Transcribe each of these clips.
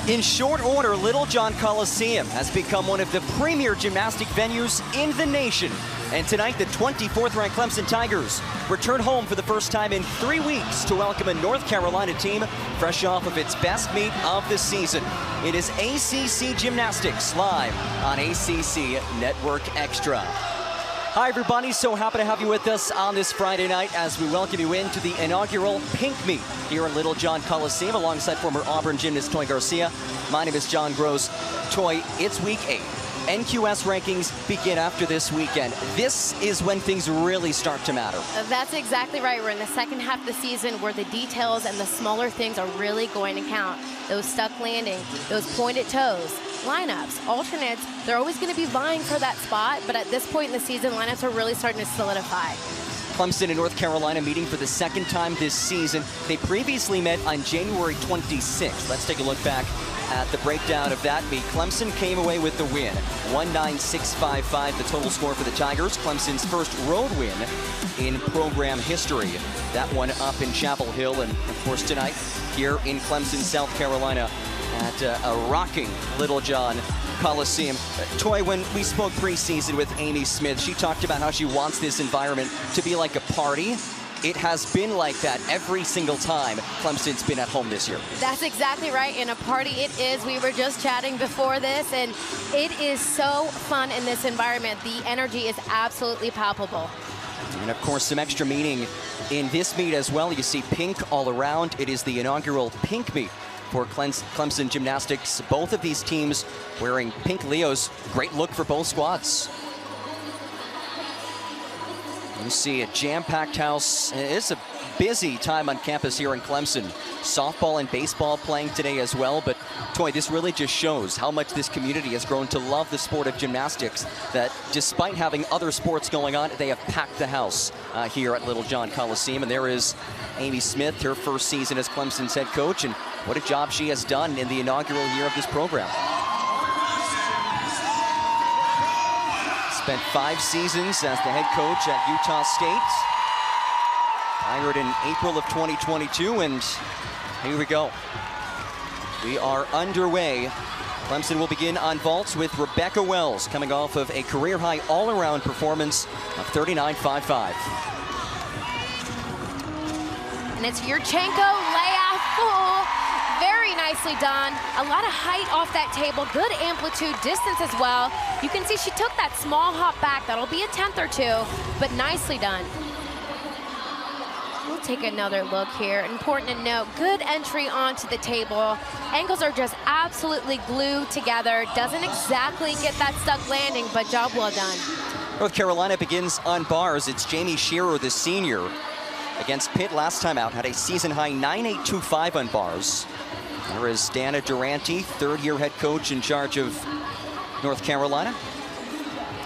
In short order, Littlejohn Coliseum has become one of the premier gymnastic venues in the nation. And tonight, the 24th-ranked Clemson Tigers return home for the first time in 3 weeks to welcome a North Carolina team fresh off of its best meet of the season. It is ACC Gymnastics live on ACC Network Extra. Hi everybody, so happy to have you with us on this Friday night as we welcome you into the inaugural Pink Meet here in Littlejohn Coliseum alongside former Auburn gymnast Toy Garcia. My name is John Gross. Toy, it's week 8. NQS rankings begin after this weekend. This is when things really start to matter. That's exactly right. We're in the second half of the season where the details and the smaller things are really going to count. Those stuck landing, those pointed toes, lineups, alternates, they're always going to be vying for that spot, but at this point in the season, lineups are really starting to solidify. Clemson and North Carolina meeting for the second time this season. They previously met on January 26th. Let's take a look back at the breakdown of that meet. Clemson came away with the win, 196.55 the total score for the Tigers. Clemson's first road win in program history. That one up in Chapel Hill, and of course tonight here in Clemson, South Carolina at a rocking Littlejohn Coliseum. Toy, when we spoke preseason with Amy Smith, she talked about how she wants this environment to be like a party. It has been like that every single time Clemson's been at home this year. That's exactly right. In a party it is. We were just chatting before this, and it is so fun in this environment. The energy is absolutely palpable. And of course, some extra meaning in this meet as well. You see pink all around. It is the inaugural Pink Meet for Clemson Gymnastics. Both of these teams wearing pink Leos. Great look for both squads. You see a jam-packed house. It's a busy time on campus here in Clemson. Softball and baseball playing today as well, but Toy, this really just shows how much this community has grown to love the sport of gymnastics, that despite having other sports going on, they have packed the house here at Littlejohn Coliseum. And there is Amy Smith, her first season as Clemson's head coach, and what a job she has done in the inaugural year of this program. Spent 5 seasons as the head coach at Utah State. Hired in April of 2022, and here we go. We are underway. Clemson will begin on vaults with Rebecca Wells, coming off of a career-high all-around performance of 39.55. And it's Yurchenko layout full. Very nicely done. A lot of height off that table. Good amplitude, distance as well. You can see she took that small hop back. That'll be a 10th or 2, but nicely done. We'll take another look here. Important to note, good entry onto the table. Ankles are just absolutely glued together. Doesn't exactly get that stuck landing, but job well done. North Carolina begins on bars. It's Jamie Shearer, the senior, against Pitt last time out. Had a season-high 9.825 on bars. There is Dana Durante, third-year head coach in charge of North Carolina.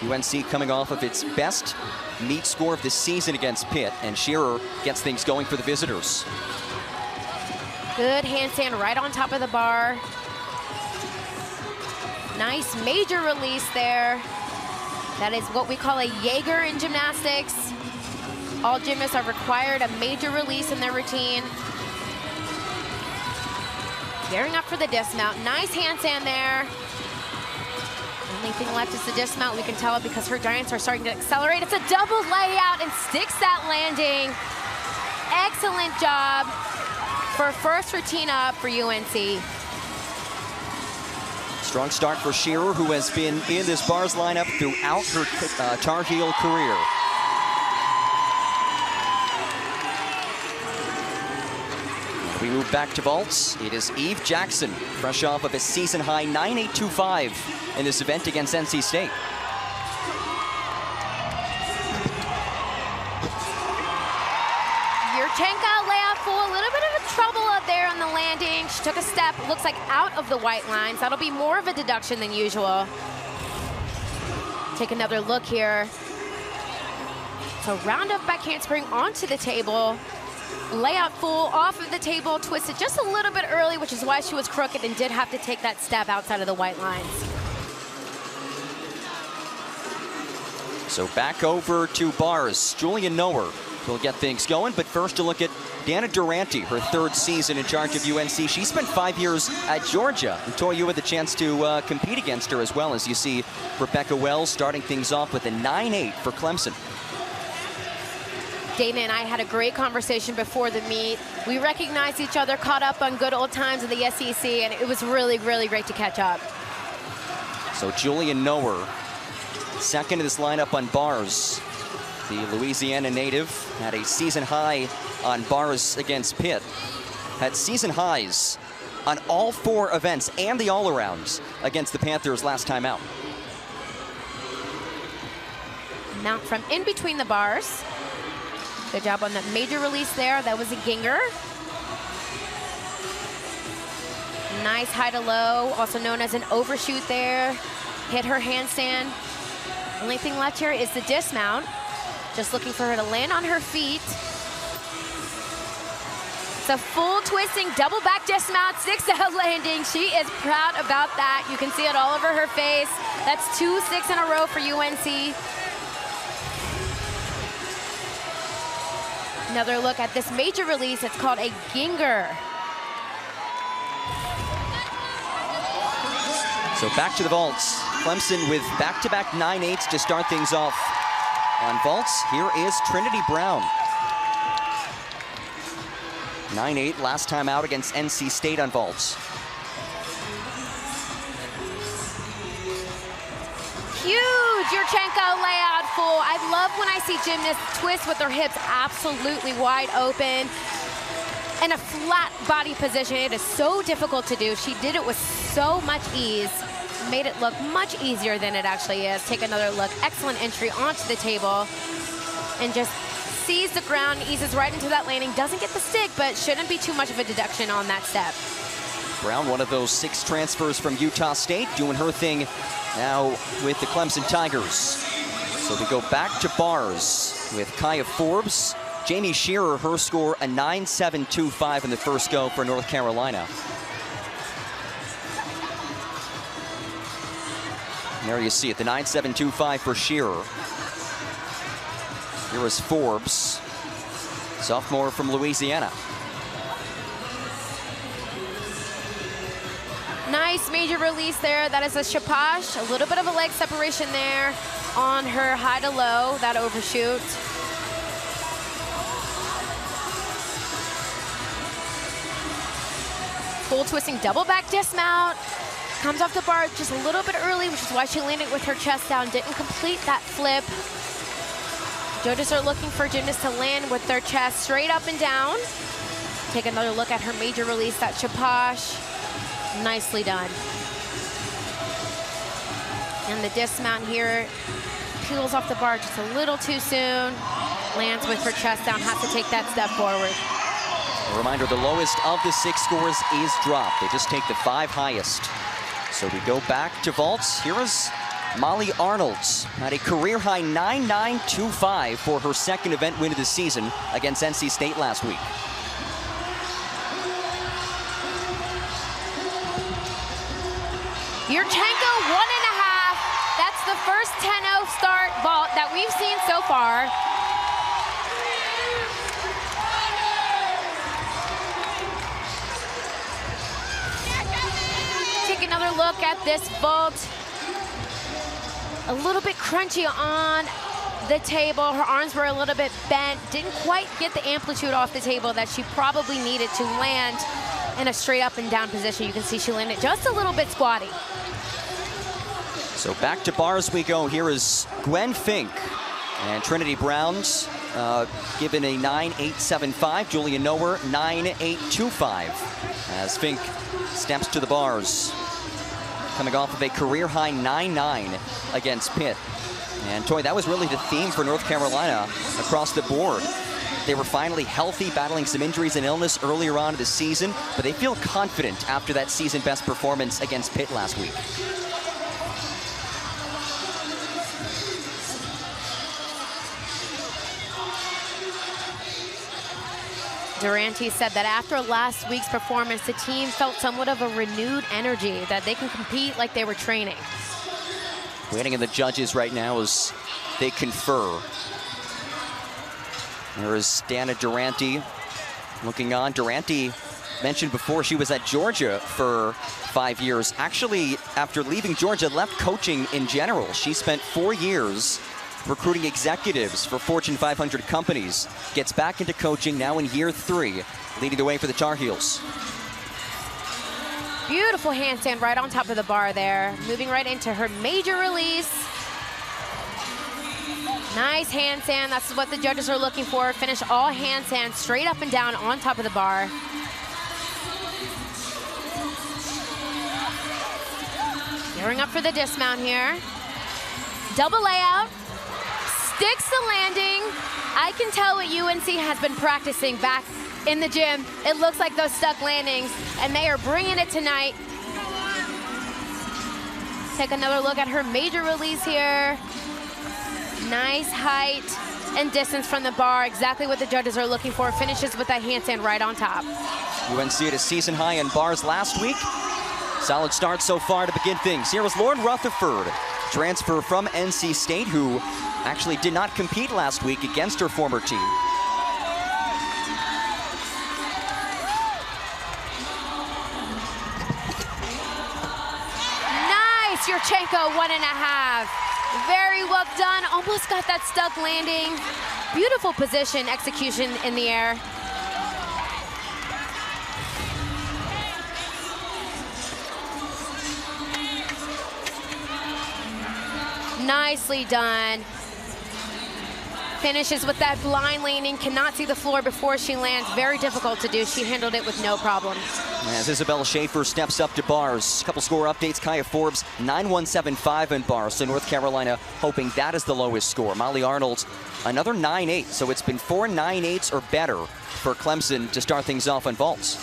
UNC coming off of its best meet score of the season against Pitt, and Shearer gets things going for the visitors. Good handstand right on top of the bar. Nice major release there. That is what we call a Jaeger in gymnastics. All gymnasts are required a major release in their routine. Gearing up for the dismount. Nice handstand there. Only thing left is the dismount. We can tell it because her giants are starting to accelerate. It's a double layout and sticks that landing. Excellent job for first routine up for UNC. Strong start for Shearer, who has been in this bars lineup throughout her Tar Heel career. We move back to vaults. It is Eve Jackson, fresh off of a season-high 9.825 in this event against NC State. Yurchenko layout full, a little bit of a trouble up there on the landing. She took a step, looks like out of the white lines. That'll be more of a deduction than usual. Take another look here. So round up back handspring onto the table. Layout full off of the table, twisted just a little bit early, which is why she was crooked and did have to take that step outside of the white lines. So back over to bars. Julian Noer will get things going, but first to look at Dana Durante, her 3rd season in charge of UNC. She spent 5 years at Georgia. And Toy, you had the chance to compete against her as well, as you see Rebecca Wells starting things off with a 9-8 for Clemson. Dana and I had a great conversation before the meet. We recognized each other, caught up on good old times in the SEC, and it was really, really great to catch up. So Julian Noer, second in this lineup on bars. The Louisiana native had a season high on bars against Pitt. Had season highs on all 4 events and the all-arounds against the Panthers last time out. Mount from in between the bars. Good job on that major release there. That was a ginger. Nice high to low, also known as an overshoot there. Hit her handstand. Only thing left here is the dismount. Just looking for her to land on her feet. It's a full twisting double back dismount, 6-out landing. She is proud about that. You can see it all over her face. That's 2 6 in a row for UNC. Another look at this major release. It's called a ginger. So back to the vaults. Clemson with back-to-back 9-8s to start things off. On vaults, here is Trinity Brown. 9-8 last time out against NC State on vaults. Huge Yurchenko layout full. I love when I see gymnasts twist with their hips absolutely wide open in a flat body position. It is so difficult to do. She did it with so much ease, made it look much easier than it actually is. Take another look. Excellent entry onto the table and just sees the ground, eases right into that landing. Doesn't get the stick, but shouldn't be too much of a deduction on that step. Brown, one of those 6 transfers from Utah State, doing her thing now with the Clemson Tigers. So we go back to bars with Kaya Forbes. Jamie Shearer, her score a 9.725 in the first go for North Carolina. And there you see it, the 9.725 for Shearer. Here is Forbes, sophomore from Louisiana. Nice major release there. That is a chapache. A little bit of a leg separation there on her high to low, that overshoot. Full twisting double back dismount. Comes off the bar just a little bit early, which is why she landed with her chest down. Didn't complete that flip. Judges are looking for gymnasts to land with their chest straight up and down. Take another look at her major release, that chapache. Nicely done. And the dismount here peels off the bar just a little too soon. Lands with her chest down, has to take that step forward. A reminder, the lowest of the 6 scores is dropped. They just take the 5 highest. So we go back to vaults. Here is Molly Arnold's at a career-high 9.925 for her 2nd event win of the season against NC State last week. Yurchenko 1.5. That's the first 10-0 start vault that we've seen so far. Take another look at this vault. A little bit crunchy on the table. Her arms were a little bit bent. Didn't quite get the amplitude off the table that she probably needed to land in a straight up and down position. You can see she landed just a little bit squatty. So back to bars we go. Here is Gwen Fink. And Trinity Brown's given a 9.875. Julia Noer, 9.825. As Fink steps to the bars. Coming off of a career-high 9.9 against Pitt. And Toy, that was really the theme for North Carolina across the board. They were finally healthy, battling some injuries and illness earlier on in the season, but they feel confident after that season-best performance against Pitt last week. Durante said that after last week's performance, the team felt somewhat of a renewed energy, that they can compete like they were training. Waiting in the judges right now as they confer. There is Dana Durante Looking on, Durante mentioned before she was at Georgia for 5 years. Actually, after leaving Georgia, left coaching in general. She spent 4 years recruiting executives for Fortune 500 companies. Gets back into coaching now in year 3, leading the way for the Tar Heels. Beautiful handstand right on top of the bar there. Moving right into her major release. Nice handstand, that's what the judges are looking for. Finish all handstands straight up and down on top of the bar. Gearing up for the dismount here. Double layout, sticks the landing. I can tell what UNC has been practicing back in the gym. It looks like those stuck landings, and they are bringing it tonight. Take another look at her major release here. Nice height and distance from the bar, exactly what the judges are looking for. Finishes with that handstand right on top. UNC at a season high in bars last week. Solid start so far to begin things. Here was Lauren Rutherford, transfer from NC State, who actually did not compete last week against her former team. Yurchenko, 1.5. Very well done. Almost got that stuck landing. Beautiful position, execution in the air. Nicely done. Finishes with that blind landing, cannot see the floor before she lands. Very difficult to do. She handled it with no problem. As Isabella Schaefer steps up to bars. A couple score updates. Kaya Forbes, 9.175 in bars. So North Carolina hoping that is the lowest score. Molly Arnold, another 9.8. So it's been 4 9.8s or better for Clemson to start things off on vaults.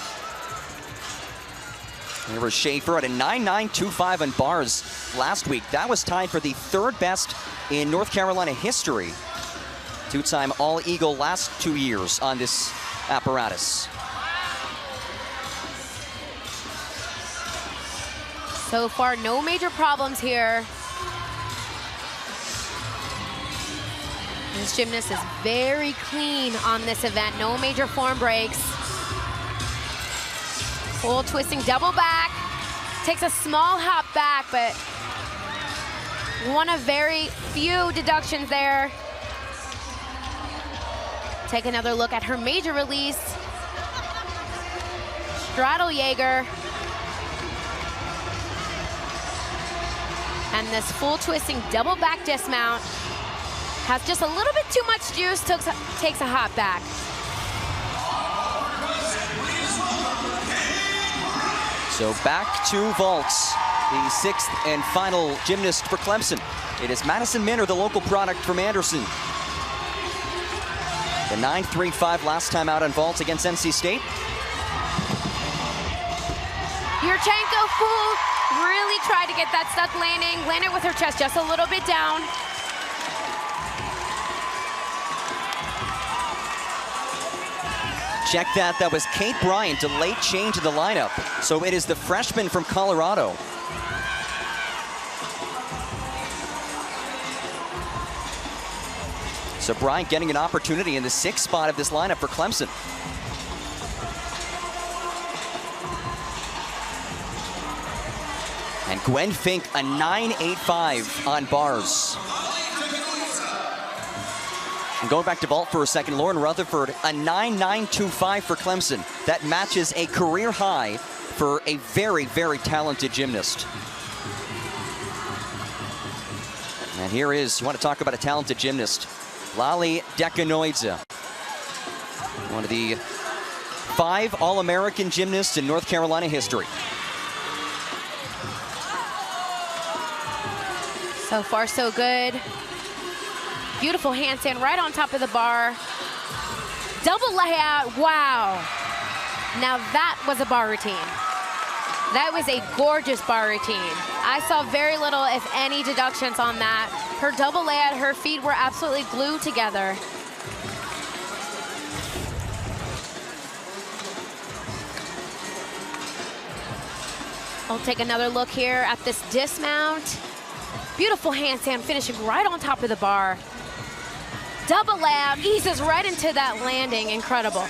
There was Schaefer at a 9.925 on bars last week. That was tied for the 3rd best in North Carolina history. Two-time All-Eagle last 2 years on this apparatus. So far, no major problems here. This gymnast is very clean on this event. No major form breaks. Full twisting double back. Takes a small hop back, but one of very few deductions there. Take another look at her major release. Straddle Jaeger. And this full twisting double back dismount has just a little bit too much juice, takes a hop back. So back to vaults, the 6th and final gymnast for Clemson. It is Madison Minner, the local product from Anderson. The 9.35 last time out on vaults against NC State. Yurchenko full, really tried to get that stuck landing, landed with her chest just a little bit down. Check that, that was Kate Bryant, a late change in the lineup. So it is the freshman from Colorado. So Bryant getting an opportunity in the 6th spot of this lineup for Clemson. And Gwen Fink, a 9.85 on bars. And going back to vault for a second, Lauren Rutherford, a 9.925 for Clemson. That matches a career high for a very, very talented gymnast. And here is, you want to talk about a talented gymnast, Lali Dekanoidze. One of the 5 All-American gymnasts in North Carolina history. So far, so good. Beautiful handstand right on top of the bar. Double layout, wow. Now that was a bar routine. That was a gorgeous bar routine. I saw very little, if any, deductions on that. Her double layout, her feet were absolutely glued together. I'll take another look here at this dismount. Beautiful handstand finishing right on top of the bar. Double layout, eases right into that landing, incredible.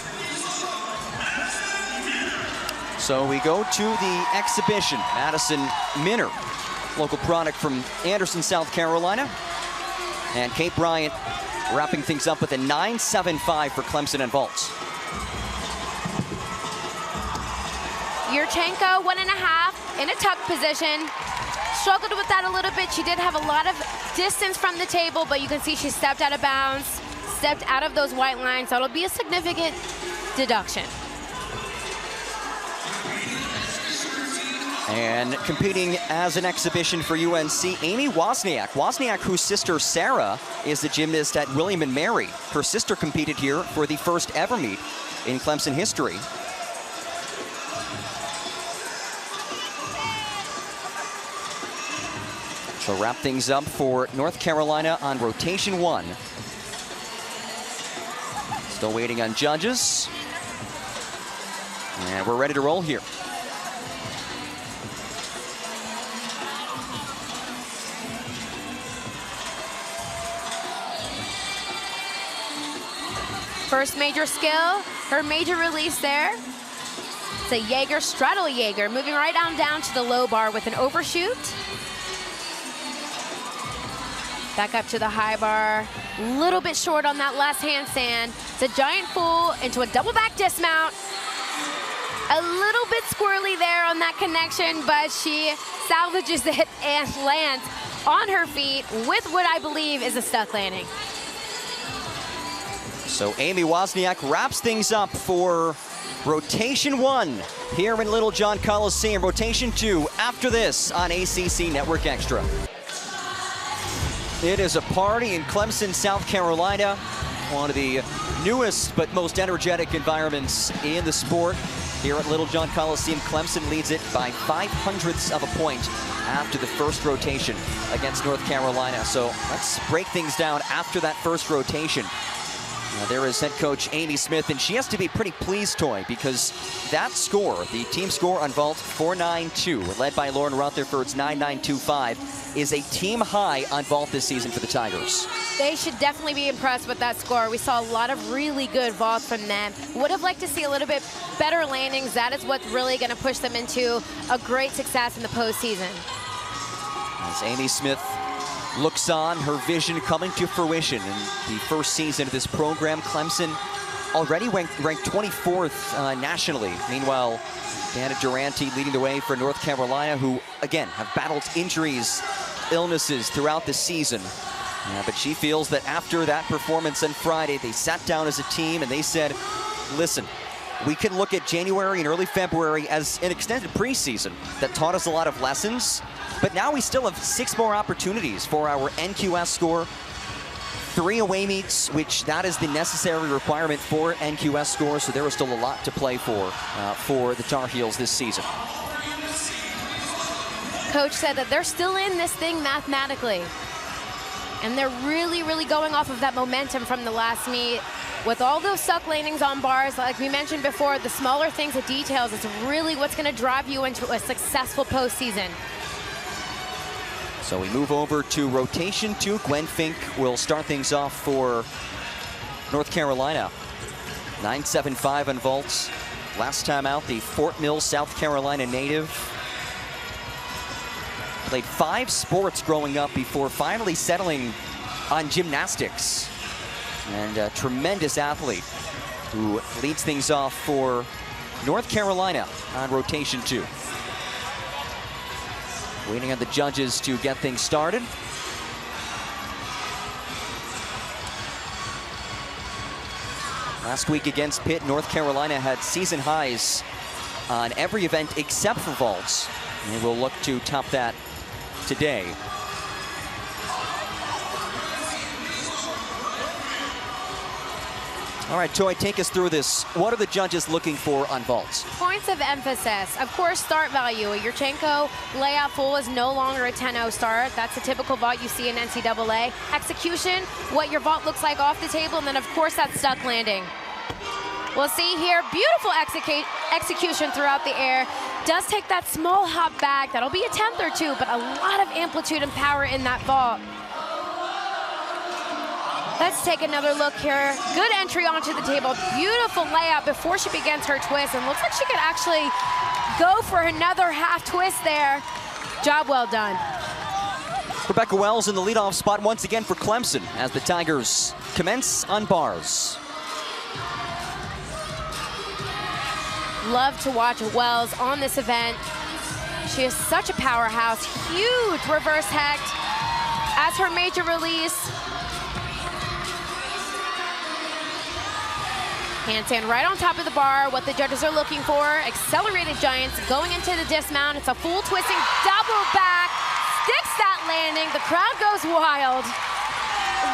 So we go to the exhibition. Madison Minner, local product from Anderson, South Carolina. And Kate Bryant wrapping things up with a 9.75 for Clemson and vaults. Yurchenko, 1.5 in a tuck position. Struggled with that a little bit. She did have a lot of distance from the table, but you can see she stepped out of bounds, stepped out of those white lines, so it'll be a significant deduction. And competing as an exhibition for UNC, Amy Wozniak. Wozniak, whose sister Sarah is a gymnast at William & Mary. Her sister competed here for the first ever meet in Clemson history. She'll wrap things up for North Carolina on rotation 1. Still waiting on judges. And we're ready to roll here. First major skill, her major release there. It's a Jaeger, straddle Jaeger, moving right on down to the low bar with an overshoot. Back up to the high bar, a little bit short on that last handstand. It's a giant full into a double back dismount. A little bit squirrely there on that connection, but she salvages it and lands on her feet with what I believe is a stuck landing. So Amy Wozniak wraps things up for rotation 1 here in Little John Coliseum. Rotation 2 after this on ACC Network Extra. It is a party in Clemson, South Carolina. One of the newest but most energetic environments in the sport. Here at Little John Coliseum, Clemson leads it by 0.05 of a point after the first rotation against North Carolina. So let's break things down after that first rotation. There is head coach Amy Smith, and she has to be pretty pleased, Toy, because that score, the team score on vault 4.92, led by Lauren Rutherford's 9.925, is a team high on vault this season for the Tigers. They should definitely be impressed with that score. We saw a lot of really good vaults from them. Would have liked to see a little bit better landings. That is what's really going to push them into a great success in the postseason. As Amy Smith looks on, her vision coming to fruition in the first season of this program. Clemson already ranked 24th nationally. Meanwhile, Dana Durante leading the way for North Carolina, who, again, have battled injuries, illnesses throughout the season. But she feels that after that performance on Friday, they sat down as a team and they said, listen, we can look at January and early February as an extended preseason that taught us a lot of lessons. But now we still have 6 more opportunities for our NQS score. 3 away meets, which that is the necessary requirement for NQS score. So there is still a lot to play for the Tar Heels this season. Coach said that they're still in this thing mathematically. And they're really, really going off of that momentum from the last meet. With all those suck landings on bars, like we mentioned before, the smaller things, the details, is really what's going to drive you into a successful postseason. So we move over to rotation 2. Gwen Fink will start things off for North Carolina. 9.75 on vaults. Last time out, the Fort Mill, South Carolina native. Played 5 sports growing up before finally settling on gymnastics. And a tremendous athlete who leads things off for North Carolina on rotation 2. Waiting on the judges to get things started. Last week against Pitt, North Carolina had season highs on every event except for vaults. And we'll look to top that today. All right, Toy, take us through this. What are the judges looking for on vaults? Points of emphasis. Of course, start value. A Yurchenko layout full is no longer a 10-0 start. That's a typical vault you see in NCAA. Execution, what your vault looks like off the table, and then, of course, that stuck landing. We'll see here, beautiful execution throughout the air. Does take that small hop back. That'll be a 10th or 2, but a lot of amplitude and power in that vault. Let's take another look here. Good entry onto the table. Beautiful layout before she begins her twist. And looks like she could actually go for another half twist there. Job well done. Rebecca Wells in the leadoff spot once again for Clemson as the Tigers commence on bars. Love to watch Wells on this event. She is such a powerhouse. Huge reverse hect as her major release. Handstand right on top of the bar, what the judges are looking for. Accelerated giants going into the dismount. It's a full twisting double back. Sticks that landing. The crowd goes wild.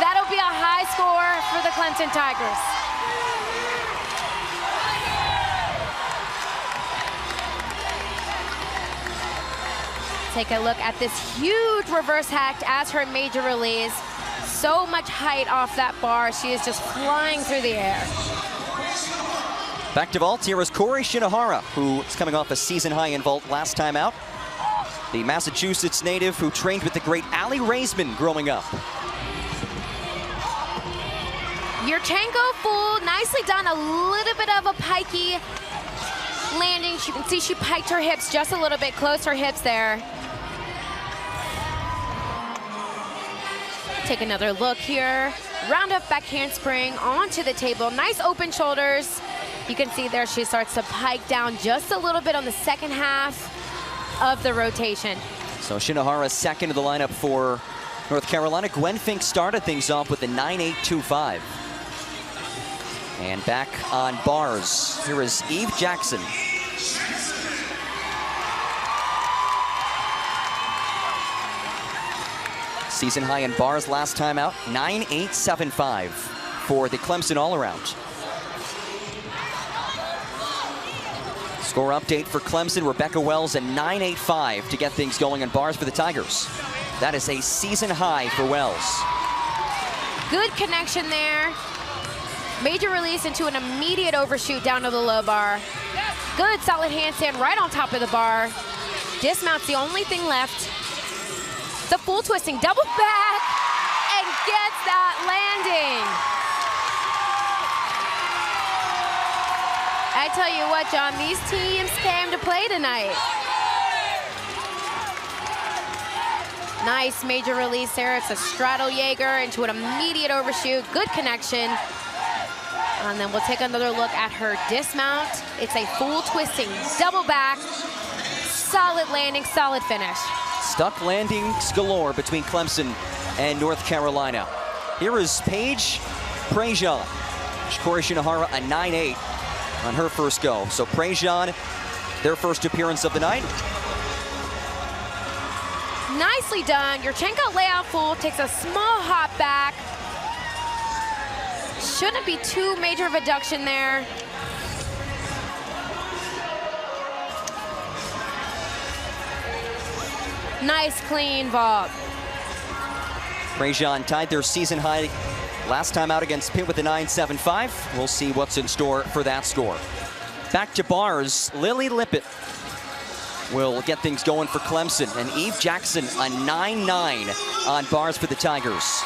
That'll be a high score for the Clemson Tigers. Take a look at this huge reverse hack as her major release. So much height off that bar. She is just flying through the air. Back to vault, here is Corey Shinohara, who is coming off a season high in vault last time out. The Massachusetts native who trained with the great Allie Raisman growing up. Yurchenko full, nicely done. A little bit of a pikey landing. You can see she piked her hips just a little bit, close her hips there. Take another look here. Round up back handspring onto the table. Nice open shoulders. You can see there she starts to pike down just a little bit on the second half of the rotation. So Shinohara second in the lineup for North Carolina. Gwen Fink started things off with a 9.825. And back on bars, here is Eve Jackson. Season high in bars last time out, 9.875 for the Clemson all-around. Score update for Clemson, Rebecca Wells at 9.85 to get things going in bars for the Tigers. That is a season high for Wells. Good connection there. Major release into an immediate overshoot down to the low bar. Good solid handstand right on top of the bar. Dismount's the only thing left. The full twisting double back and gets that landing. I tell you what, John, these teams came to play tonight. Nice major release there. It's a straddle Jaeger into an immediate overshoot. Good connection. And then we'll take another look at her dismount. It's a full twisting double back. Solid landing, solid finish. Stuck landings galore between Clemson and North Carolina. Here is Paige Prejean. Corey Shinohara a 9.8 on her first go. So Prejean, their first appearance of the night. Nicely done. Yurchenko layout full, takes a small hop back. Shouldn't be too major of a deduction there. Nice clean vault. Prejean tied their season high last time out against Pitt with a 9.75. We'll see what's in store for that score. Back to bars, Lily Lippett will get things going for Clemson, and Eve Jackson a 9.9 on bars for the Tigers.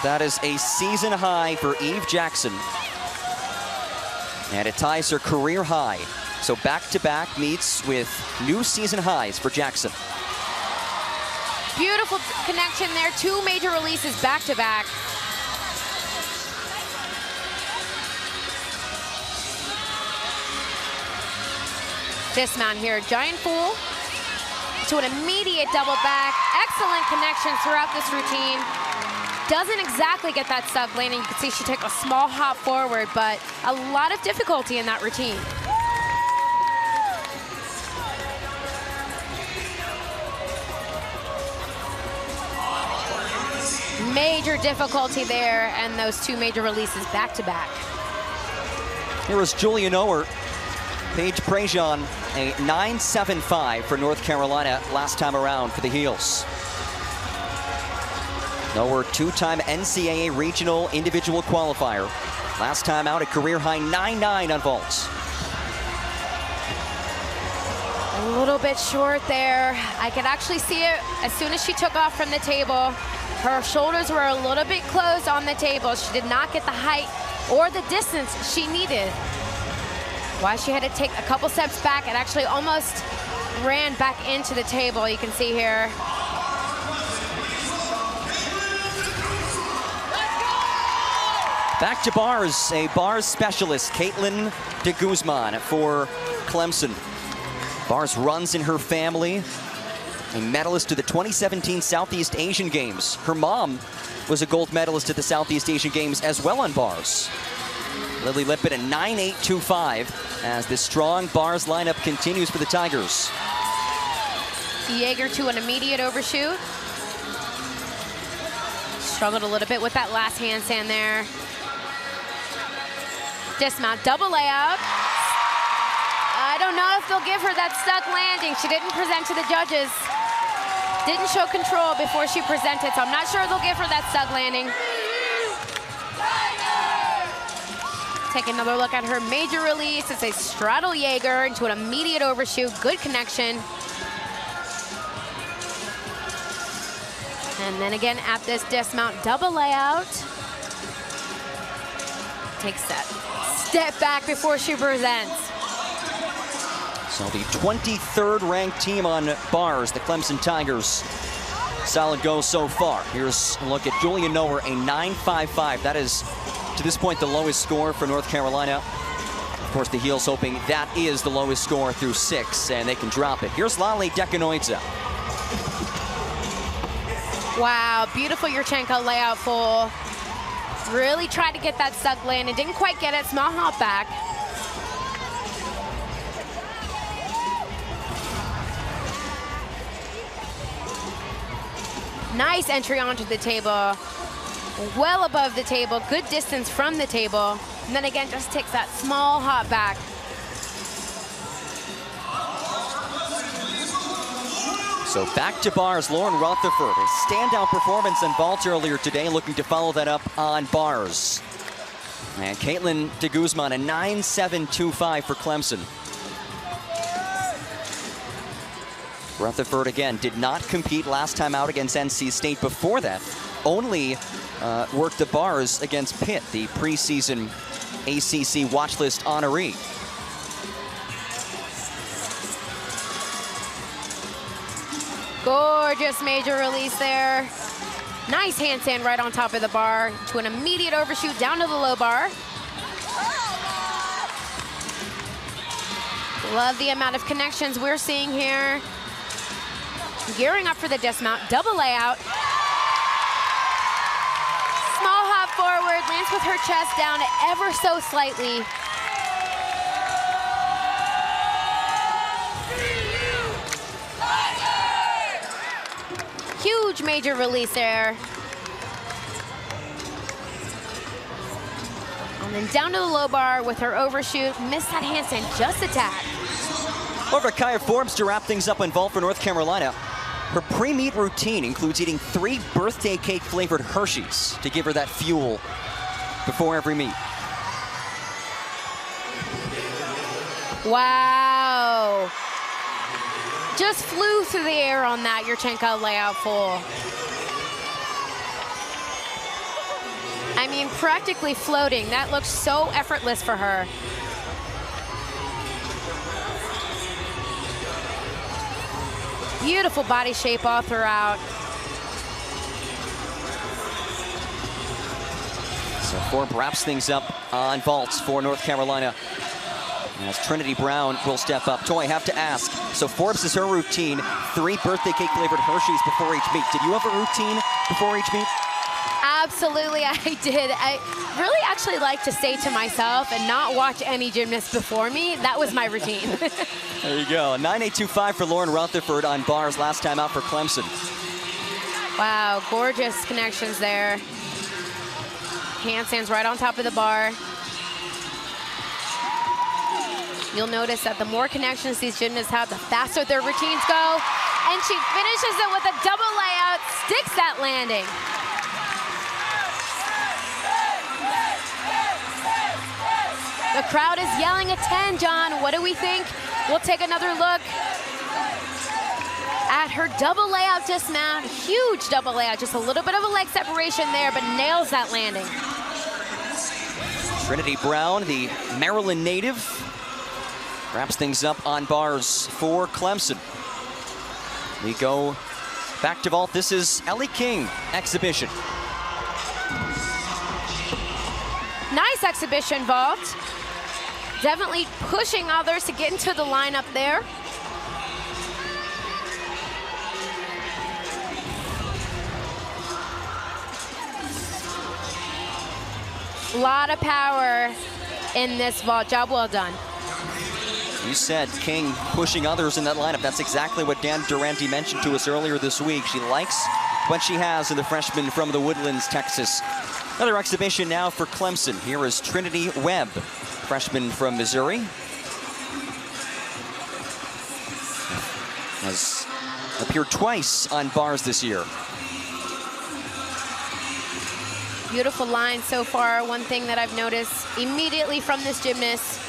That is a season high for Eve Jackson, and it ties her career high. So back-to-back meets with new season highs for Jackson. Beautiful connection there, two major releases back-to-back. Dismount here, giant full to an immediate double back. Excellent connection throughout this routine. Doesn't exactly get that sub landing. You can see she took a small hop forward, but a lot of difficulty in that routine. Major difficulty there, and those two major releases back-to-back. Here is Julia Noer. Paige Prejean, a 9.75 for North Carolina last time around for the Heels. Noer, two-time NCAA regional individual qualifier. Last time out, a career-high 9.9 on vaults. A little bit short there. I could actually see it as soon as she took off from the table. Her shoulders were a little bit closed on the table. She did not get the height or the distance she needed. Why she had to take a couple steps back, it actually almost ran back into the table, you can see here. Back to bars, a bars specialist, Kielyn McCright for Clemson. Bars runs in her family, a medalist to the 2017 Southeast Asian Games. Her mom was a gold medalist at the Southeast Asian Games as well on bars. Lily Lippett a 9.825 as this strong bars lineup continues for the Tigers. Jaeger to an immediate overshoot. Struggled a little bit with that last handstand there. Dismount, double layout. I don't know if they'll give her that stuck landing. She didn't present to the judges. Didn't show control before she presented, so I'm not sure they'll give her that stuck landing. Take another look at her major release. It's a straddle Jaeger into an immediate overshoot. Good connection. And then again at this dismount, double layout. Takes that step back before she presents. So the 23rd ranked team on bars, the Clemson Tigers. Solid go so far. Here's a look at Julia Noer, a 9.55. That is, to this point, the lowest score for North Carolina. Of course, the Heels hoping that is the lowest score through 6, and they can drop it. Here's Dekanoidze. Wow, beautiful Yurchenko layout full. Really tried to get that stuck landing. Didn't quite get it. Small hop back. Nice entry onto the table. Well above the table. Good distance from the table. And then again, just takes that small hop back. So back to bars, Lauren Rutherford. A standout performance on vault earlier today, looking to follow that up on bars. And Kielyn McCright, a 9.725 for Clemson. Rutherford, again, did not compete last time out against NC State. Before that, only worked the bars against Pitt, the preseason ACC watch list honoree. Gorgeous major release there. Nice handstand right on top of the bar to an immediate overshoot down to the low bar. Love the amount of connections we're seeing here. Gearing up for the dismount, double layout. Small hop forward, lands with her chest down ever so slightly. Huge major release there. And then down to the low bar with her overshoot. Missed that handstand just a tad. Over Kaya Forbes to wrap things up on vault for North Carolina. Her pre-meet routine includes eating 3 birthday cake flavored Hershey's to give her that fuel before every meet. Wow. Just flew through the air on that Yurchenko layout full. I mean, practically floating. That looks so effortless for her. Beautiful body shape all throughout. So Forbes wraps things up on vaults for North Carolina. As Trinity Brown will step up. Toy, I have to ask, so Forbes is her routine, 3 birthday cake flavored Hershey's before each meet. Did you have a routine before each meet? Absolutely, I did. I really actually like to say to myself and not watch any gymnasts before me. That was my routine. There you go. 9.825 for Lauren Rutherford on bars last time out for Clemson. Wow, gorgeous connections there. Handstands right on top of the bar. You'll notice that the more connections these gymnasts have, the faster their routines go. And she finishes it with a double layout, sticks that landing. The crowd is yelling a 10, John. What do we think? We'll take another look at her double layout dismount. Huge double layout, just a little bit of a leg separation there, but nails that landing. Trinity Brown, the Maryland native, wraps things up on bars for Clemson. We go back to vault. This is Ellie King exhibition. Nice exhibition vault. Definitely pushing others to get into the lineup there. A lot of power in this vault. Job well done. You said King pushing others in that lineup. That's exactly what Dan Durante mentioned to us earlier this week. She likes what she has in the freshman from the Woodlands, Texas. Another exhibition now for Clemson. Here is Trinity Webb, freshman from Missouri. Has appeared twice on bars this year. Beautiful line so far. One thing that I've noticed immediately from this gymnast.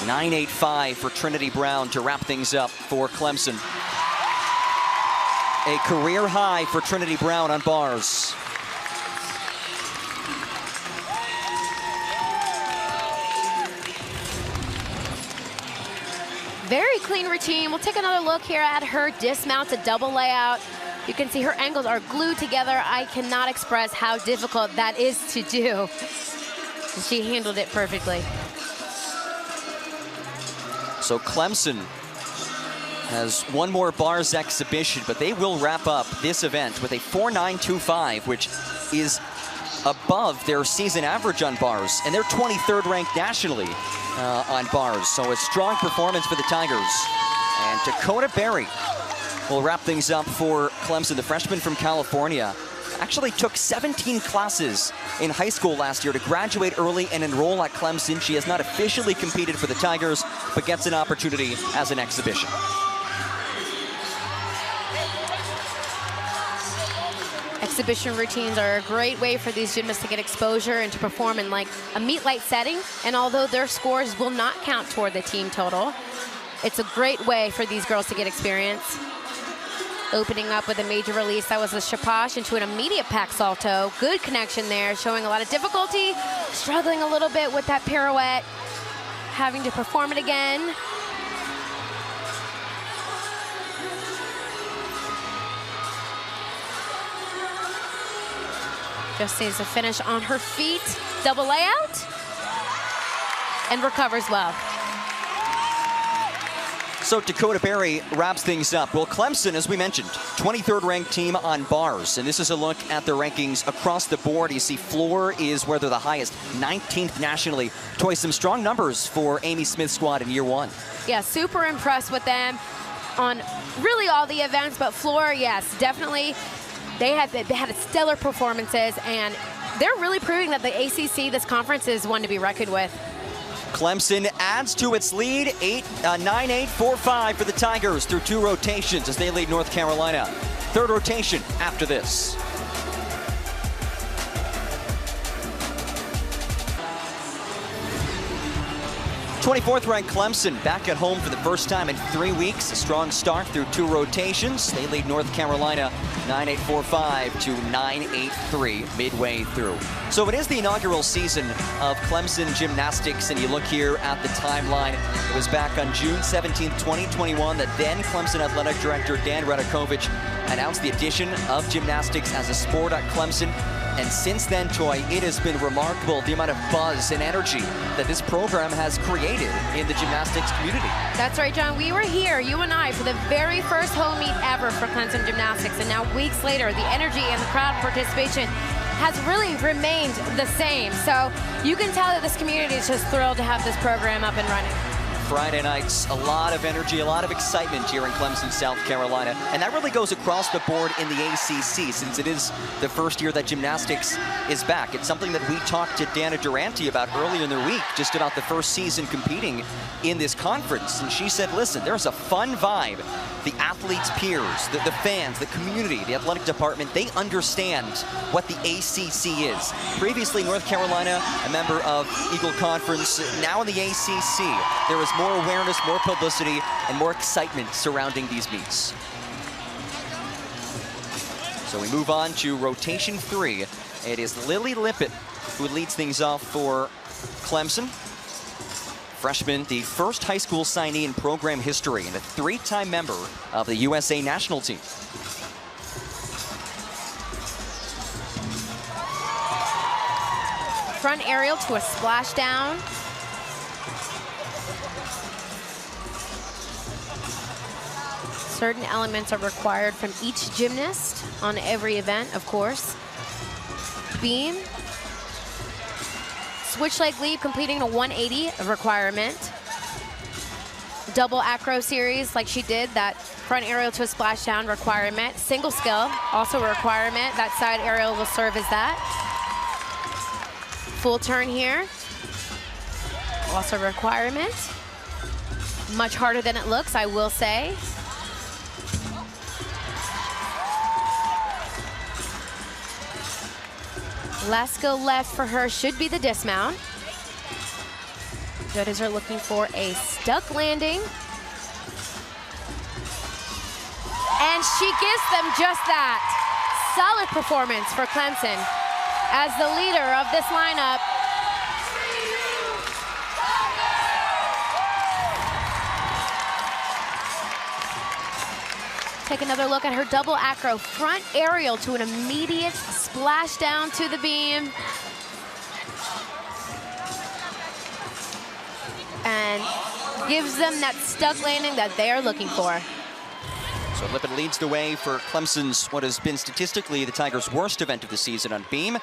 .985 for Trinity Brown to wrap things up for Clemson. A career high for Trinity Brown on bars. Very clean routine. We'll take another look here at her dismount to double layout. You can see her ankles are glued together. I cannot express how difficult that is to do. She handled it perfectly. So Clemson has one more bars exhibition, but they will wrap up this event with a 4.925, which is above their season average on bars, and they're 23rd ranked nationally on bars. So a strong performance for the Tigers. And Dakota Berry will wrap things up for Clemson. The freshman from California actually took 17 classes in high school last year to graduate early and enroll at Clemson. She has not officially competed for the Tigers, but gets an opportunity as an exhibition. Exhibition routines are a great way for these gymnasts to get exposure and to perform in like a meet light setting. And although their scores will not count toward the team total, it's a great way for these girls to get experience. Opening up with a major release, that was a shapash into an immediate pack salto. Good connection there, showing a lot of difficulty, struggling a little bit with that pirouette, having to perform it again. Just needs to finish on her feet, double layout, and recovers well. So Dakota Berry wraps things up. Well, Clemson, as we mentioned, 23rd ranked team on bars. And this is a look at the rankings across the board. You see floor is where they're the highest, 19th nationally. Toy, some strong numbers for Amy Smith's squad in year one. Yeah, super impressed with them on really all the events, but floor, yes, definitely. They had stellar performances, and they're really proving that the ACC, this conference, is one to be reckoned with. Clemson adds to its lead, 9-8-4-5 for the Tigers through 2 rotations as they lead North Carolina. Third rotation after this. '24th ranked Clemson back at home for the first time in 3 weeks. A strong start through 2 rotations. They lead North Carolina 9-8-4-5 to 9-8-3 midway through. So it is the inaugural season of Clemson Gymnastics, and you look here at the timeline. It was back on June 17th, 2021 that then Clemson Athletic Director Dan Radakovich announced the addition of gymnastics as a sport at Clemson. And since then, Toy, it has been remarkable the amount of buzz and energy that this program has created in the gymnastics community. That's right, John. We were here, you and I, for the very first home meet ever for Clemson Gymnastics. And now weeks later, the energy and the crowd participation has really remained the same. So you can tell that this community is just thrilled to have this program up and running. Friday nights, a lot of energy, a lot of excitement here in Clemson, South Carolina. And that really goes across the board in the ACC, since it is the first year that gymnastics is back. It's something that we talked to Dana Durante about earlier in the week, just about the first season competing in this conference. And she said, listen, there's a fun vibe. The athletes' peers, the fans, the community, the athletic department, they understand what the ACC is. Previously, North Carolina, a member of Eagle Conference, now in the ACC. There is more awareness, more publicity, and more excitement surrounding these meets. So we move on to rotation 3. It is Lily Lippett who leads things off for Clemson. Freshman, the first high school signee in program history and a 3-time member of the USA national team. Front aerial to a splashdown. Certain elements are required from each gymnast on every event, of course. Beam. Switch leg leap, completing a 180 requirement. Double acro series like she did, that front aerial to a splashdown requirement. Single skill, also a requirement. That side aerial will serve as that. Full turn here, also a requirement. Much harder than it looks, I will say. Last skill left for her should be the dismount. Judges are looking for a stuck landing. And she gives them just that. Solid performance for Clemson as the leader of this lineup. Take another look at her double acro front aerial to an immediate splash down to the beam. And gives them that stuck landing that they are looking for. So Lippett leads the way for Clemson's, what has been statistically the Tigers' worst event of the season on beam.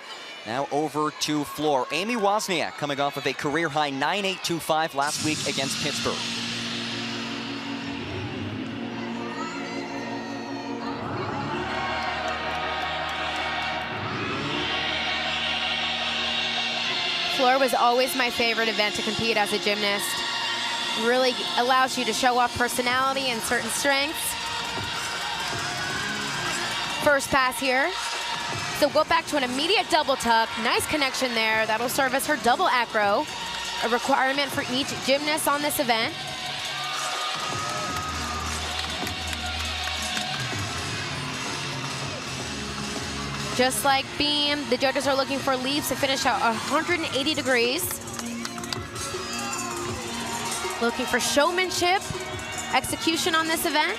Now over to floor. Amy Wozniak coming off of a career-high 9.825 last week against Pittsburgh. Floor was always my favorite event to compete as a gymnast. Really allows you to show off personality and certain strengths. First pass here. So go back to an immediate double tuck. Nice connection there. That'll serve as her double acro, a requirement for each gymnast on this event. Just like beam, the judges are looking for leaps to finish out 180 degrees. Looking for showmanship, execution on this event.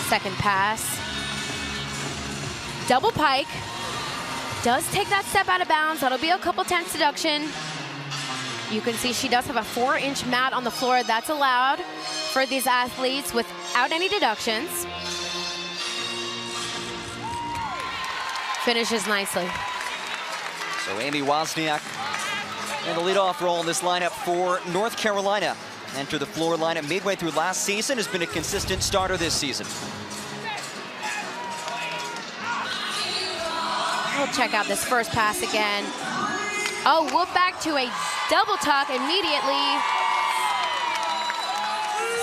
Second pass. Double pike. Does take that step out of bounds. That'll be a couple tenths deduction. You can see she does have a 4-inch mat on the floor. That's allowed for these athletes without any deductions. Finishes nicely. So Amy Wozniak in the leadoff role in this lineup for North Carolina. Enter the floor lineup midway through last season, has been a consistent starter this season. We'll check out this first pass again. Oh, whoop back to a double tuck immediately.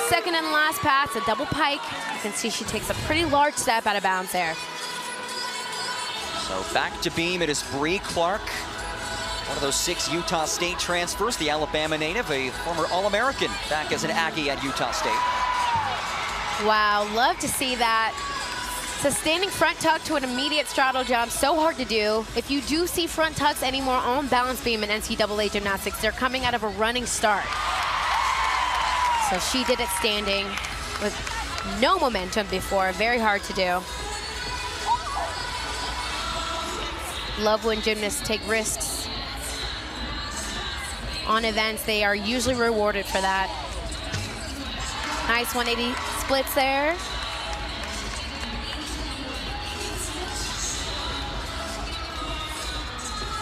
Second and last pass, a double pike. You can see she takes a pretty large step out of bounds there. So back to beam, it is Bree Clark. One of those 6 Utah State transfers, the Alabama native, a former All-American back as an Aggie at Utah State. Wow, love to see that. Sustaining front tuck to an immediate straddle jump, so hard to do. If you do see front tucks anymore on balance beam in NCAA gymnastics, they're coming out of a running start. So she did it standing with no momentum before, very hard to do. Love when gymnasts take risks on events. They are usually rewarded for that. Nice 180 splits there.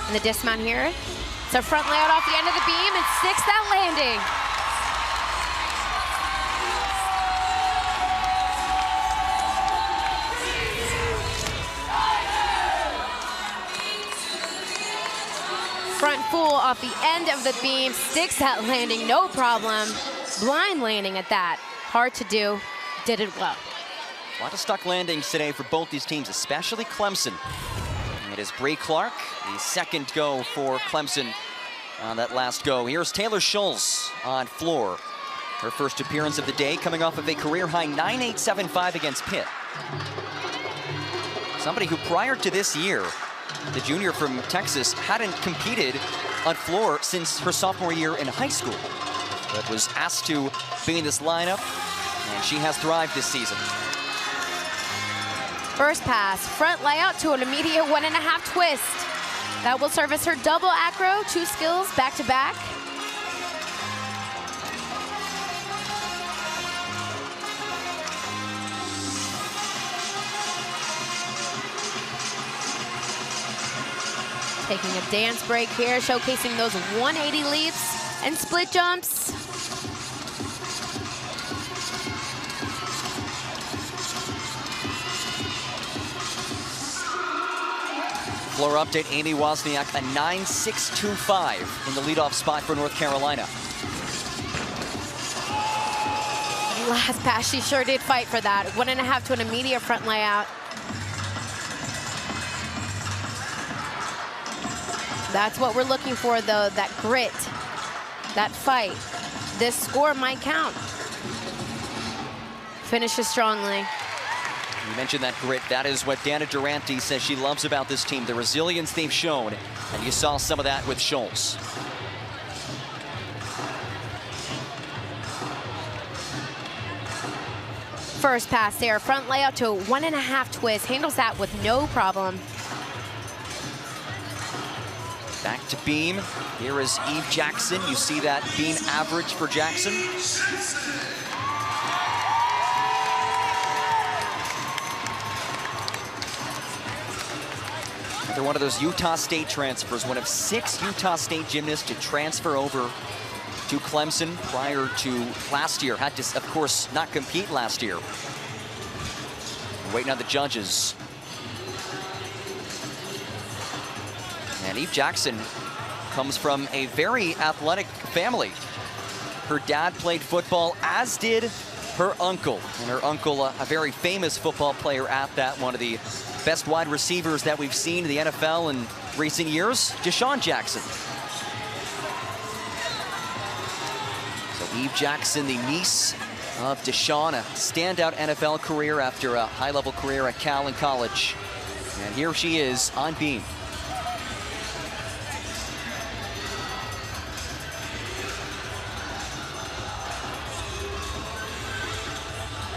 And the dismount here. So front layout off the end of the beam and sticks that landing. front full off the end of the beam, sticks that landing, no problem. Blind landing at that. Hard to do, did it well. A lot of stuck landings today for both these teams, especially Clemson. It is Bree Clark, the second go for Clemson on that last go. Here's Taylor Scholes on floor. Her first appearance of the day, coming off of a career-high 9.875 against Pitt. Somebody who prior to this year, the junior from Texas, hadn't competed on floor since her sophomore year in high school, but was asked to be in this lineup, and she has thrived this season. First pass, front layout to an immediate 1.5 twist. That will serve as her double acro, 2 skills back to back. Taking a dance break here, showcasing those 180 leaps and split jumps. Floor update, Amy Wozniak, a 9.625 in the leadoff spot for North Carolina. Last pass, she sure did fight for that. 1.5 to an immediate front layout. That's what we're looking for, though, that grit, that fight. This score might count. Finishes strongly. You mentioned that grit. That is what Dana Durante says she loves about this team, the resilience they've shown, and you saw some of that with Scholes. First pass there, front layout to a 1.5 twist, handles that with no problem. Back to beam. Here is Eve Jackson. You see that beam average for Jackson. They're one of those Utah State transfers, one of 6 Utah State gymnasts to transfer over to Clemson prior to last year. Had to, of course, not compete last year. Waiting on the judges. And Eve Jackson comes from a very athletic family. Her dad played football, as did her uncle. And her uncle, a very famous football player at that, one of the best wide receivers that we've seen in the NFL in recent years, Deshaun Jackson. So Eve Jackson, the niece of Deshaun, a standout NFL career after a high-level career at Cal in college. And here she is on beam.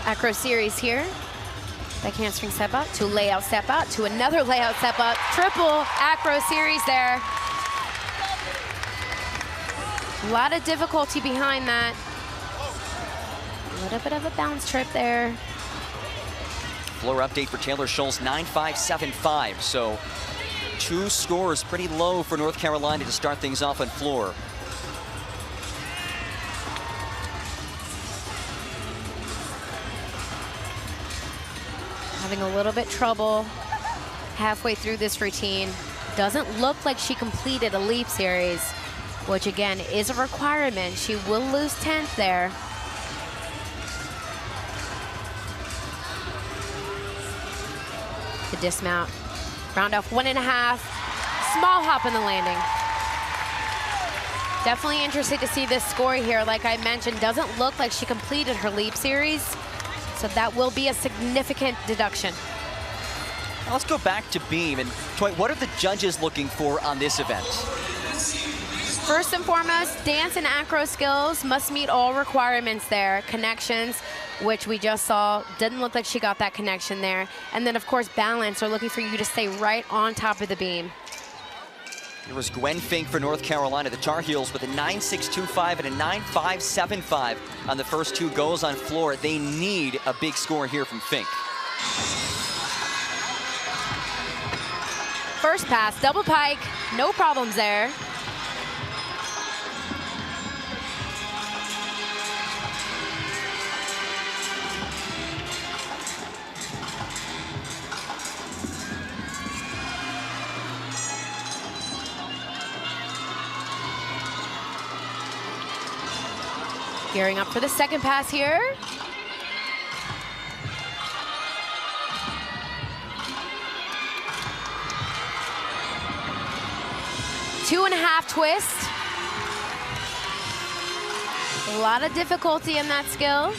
Acro series here. Back handspring step out to layout step out to another layout step up. Triple acro series there. A lot of difficulty behind that. A little bit of a bounce trip there. Floor update for Taylor Scholes, 9.575. So 2 scores pretty low for North Carolina to start things off on floor. Having a little bit trouble halfway through this routine. Doesn't look like she completed a leap series, which again is a requirement. She will lose 10th there. The dismount, round off 1.5, small hop in the landing. Definitely interested to see this score here. Like I mentioned, doesn't look like she completed her leap series. So that will be a significant deduction. Now let's go back to beam. And Toy, what are the judges looking for on this event? First and foremost, dance and acro skills must meet all requirements there. Connections, which we just saw, didn't look like she got that connection there. And then of course, balance, are looking for you to stay right on top of the beam. Here was Gwen Fink for North Carolina, the Tar Heels, with a 9.625 and a 9.575 on the first 2 goes on floor. They need a big score here from Fink. First pass, double pike, no problems there. Gearing up for the second pass here. Two and a half twist. A lot of difficulty in that skill.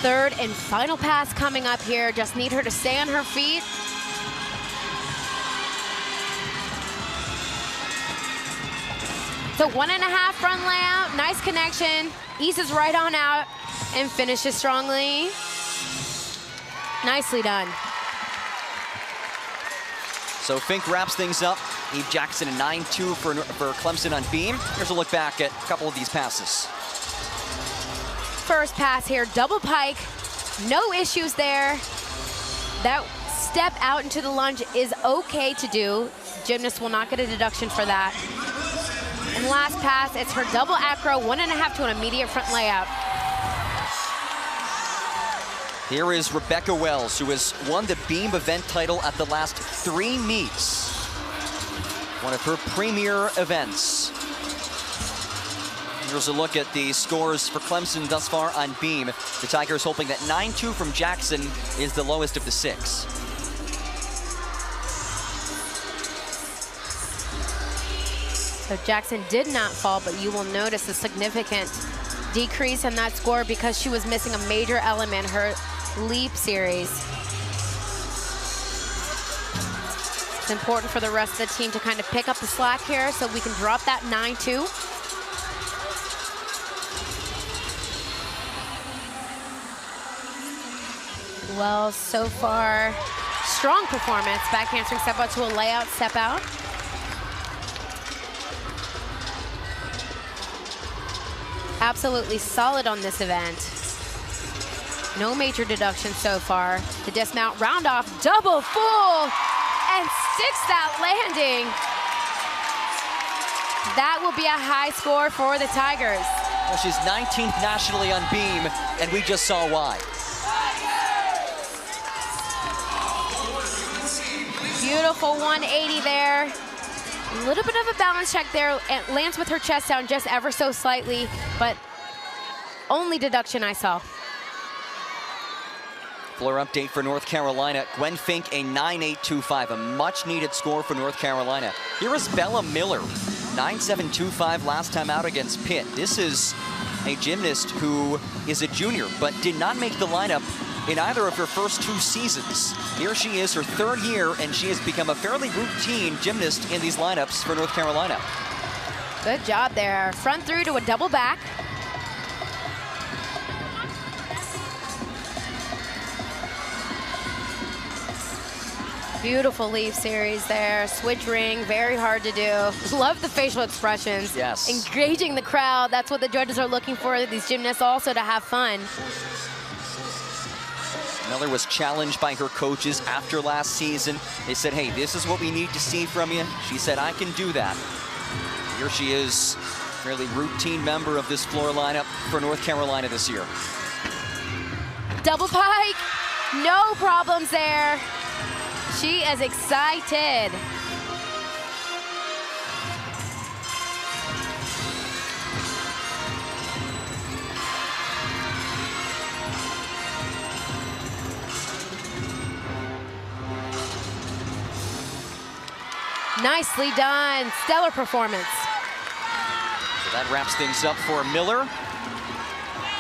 Third and final pass coming up here. Just need her to stay on her feet. So 1.5 front layout, nice connection. Eases right on out and finishes strongly. Nicely done. So Fink wraps things up. Eve Jackson a 9-2 for Clemson on beam. Here's a look back at a couple of these passes. First pass here, double pike. No issues there. That step out into the lunge is okay to do. Gymnast will not get a deduction for that. And last pass, it's her double acro, 1.5 to an immediate front layout. Here is Rebecca Wells, who has won the beam event title at the last 3 meets. One of her premier events. Here's a look at the scores for Clemson thus far on beam. The Tigers hoping that 9-2 from Jackson is the lowest of the 6. So Jackson did not fall, but you will notice a significant decrease in that score because she was missing a major element, her leap series. It's important for the rest of the team to kind of pick up the slack here so we can drop that 9-2. Well, so far, strong performance. Back handspring step out to a layout step out. Absolutely solid on this event. No major deduction so far. The dismount, round off, double full, and sticks that landing. That will be a high score for the Tigers. Well, she's 19th nationally on beam, and we just saw why. Beautiful 180 there. A little bit of a balance check there. It lands with her chest down just ever so slightly, but only deduction I saw. Floor update for North Carolina. Gwen Fink a 9.825, a much needed score for North Carolina. Here is Bella Miller, 9.725 last time out against Pitt. This is a gymnast who is a junior, but did not make the lineup in either of her first 2 seasons. Here she is, her 3rd year, and she has become a fairly routine gymnast in these lineups for North Carolina. Good job there. Front through to a double back. Beautiful leaf series there. Switch ring, very hard to do. Love the facial expressions. Yes. Engaging the crowd. That's what the judges are looking for, these gymnasts also to have fun. Miller was challenged by her coaches after last season. They said, hey, this is what we need to see from you. She said, I can do that. Here she is, fairly routine member of this floor lineup for North Carolina this year. Double pike, no problems there. She is excited. Nicely done, stellar performance. So that wraps things up for Miller.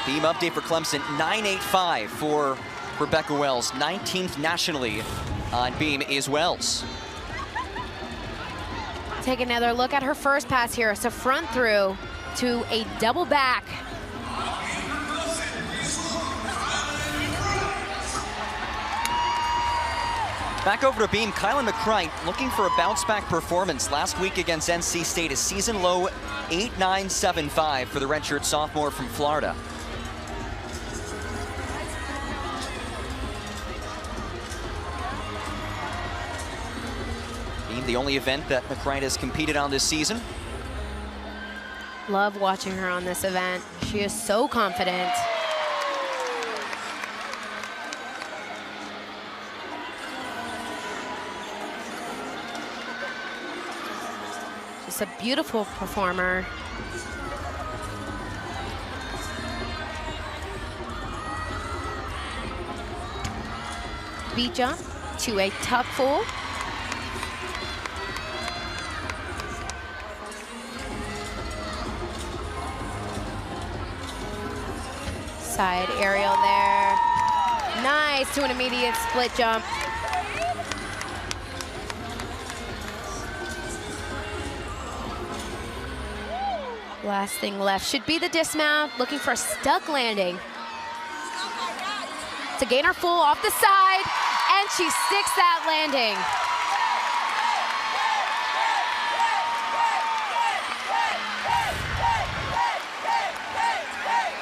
Beam update for Clemson, 9.85 for Rebecca Wells. 19th nationally on beam is Wells. Take another look at her first pass here. It's a front through to a double back. Back over to beam, Kielyn McCright looking for a bounce back performance. Last week against NC State, a season low 8.975 for the redshirt sophomore from Florida. Beam, the only event that McCright has competed on this season. Love watching her on this event. She is so confident. Just a beautiful performer. Beat jump to a tuck full. Side aerial there. Nice to an immediate split jump. Last thing left should be the dismount, looking for a stuck landing. To gain her full off the side, and she sticks that landing.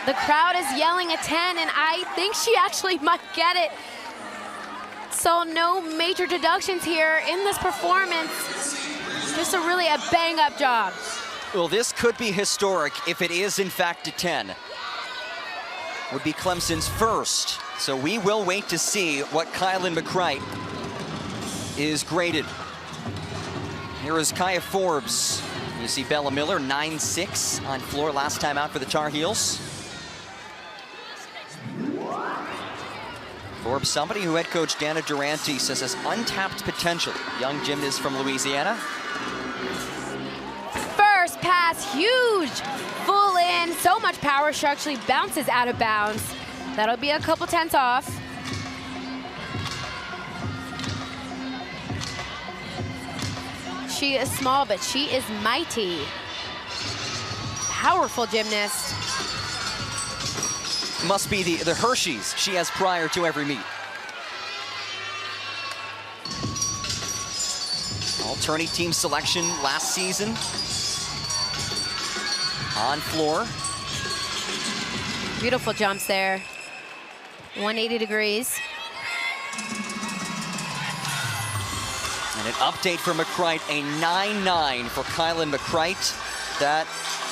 The crowd is yelling a 10, and I think she actually might get it. So no major deductions here in this performance. Just a bang-up job. Well, this could be historic if it is, in fact, a 10. Would be Clemson's first. So we will wait to see what Kielyn McCright is graded. Here is Kaya Forbes. You see Bella Miller, 9.6 on floor last time out for the Tar Heels. Forbes, somebody who head coach Dana Durante says has untapped potential. Young gymnast from Louisiana. First pass, huge, full in, so much power, she actually bounces out of bounds. That'll be a couple tenths off. She is small, but she is mighty. Powerful gymnast. Must be the Hershey's she has prior to every meet. All-tourney team selection last season. On floor. Beautiful jumps there. 180 degrees. And an update for McCright, a 9.9 for Kielyn McCright. That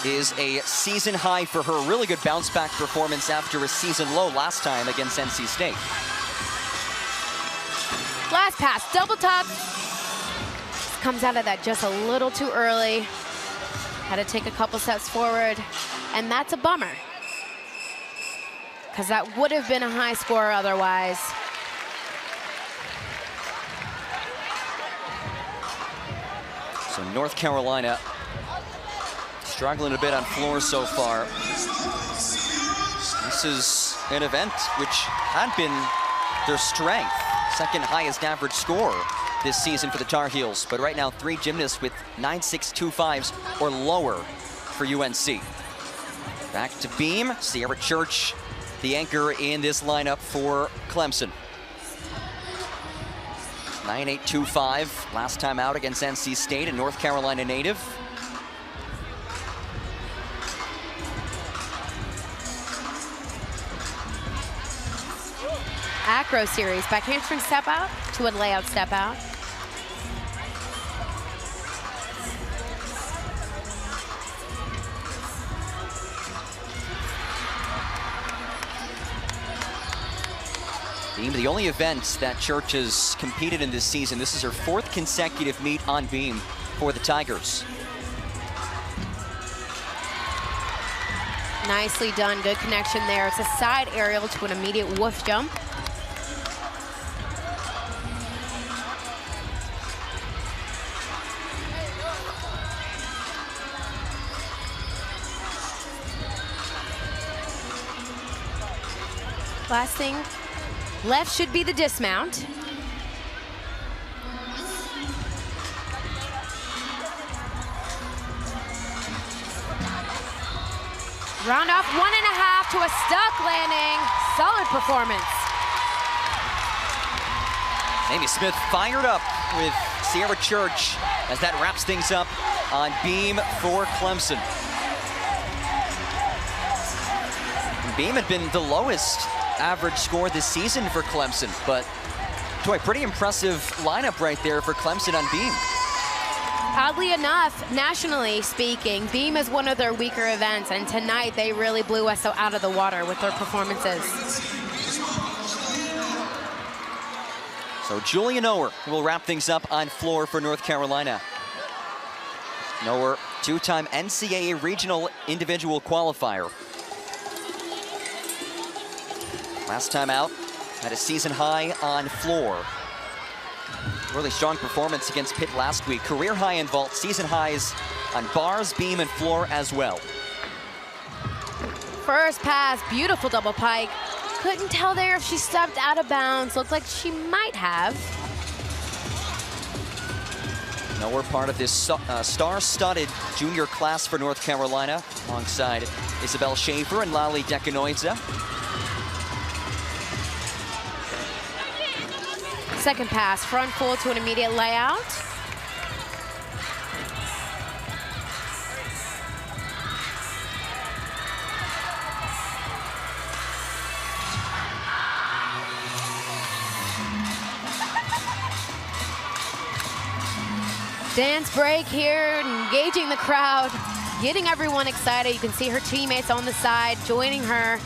is a season high for her. Really good bounce back performance after a season low last time against NC State. Last pass, double tuck. Just comes out of that just a little too early. Had to take a couple steps forward, and that's a bummer, because that would have been a high score otherwise. So North Carolina struggling a bit on floor so far. This is an event which had been their strength. Second highest average score this season for the Tar Heels. But right now, 3 gymnasts with 9.625s or lower for UNC. Back to beam, Sierra Church, the anchor in this lineup for Clemson. 9.825 last time out against NC State, a North Carolina native. Acro series, back handspring step out to a layout step out. Beam, the only event that Church has competed in this season. This is her 4th consecutive meet on beam for the Tigers. Nicely done, good connection there. It's a side aerial to an immediate woof jump. Last thing left should be the dismount. Round off 1.5 to a stuck landing. Solid performance. Amy Smith fired up with Sierra Church as that wraps things up on beam for Clemson. Beam had been the lowest average score this season for Clemson, but boy, pretty impressive lineup right there for Clemson on beam. Oddly enough, nationally speaking, beam is one of their weaker events, and tonight they really blew us out of the water with their performances. So Julia Noer will wrap things up on floor for North Carolina. Noer, two-time NCAA regional individual qualifier. Last time out, had a season high on floor. Really strong performance against Pitt last week. Career high in vault, season highs on bars, beam, and floor as well. First pass, beautiful double pike. Couldn't tell there if she stepped out of bounds. Looked like she might have. Now we're part of this star-studded junior class for North Carolina, alongside Isabel Schaefer and Lali Dekanoidze. Second pass, front full to an immediate layout. Dance break here, engaging the crowd, getting everyone excited. You can see her teammates on the side joining her.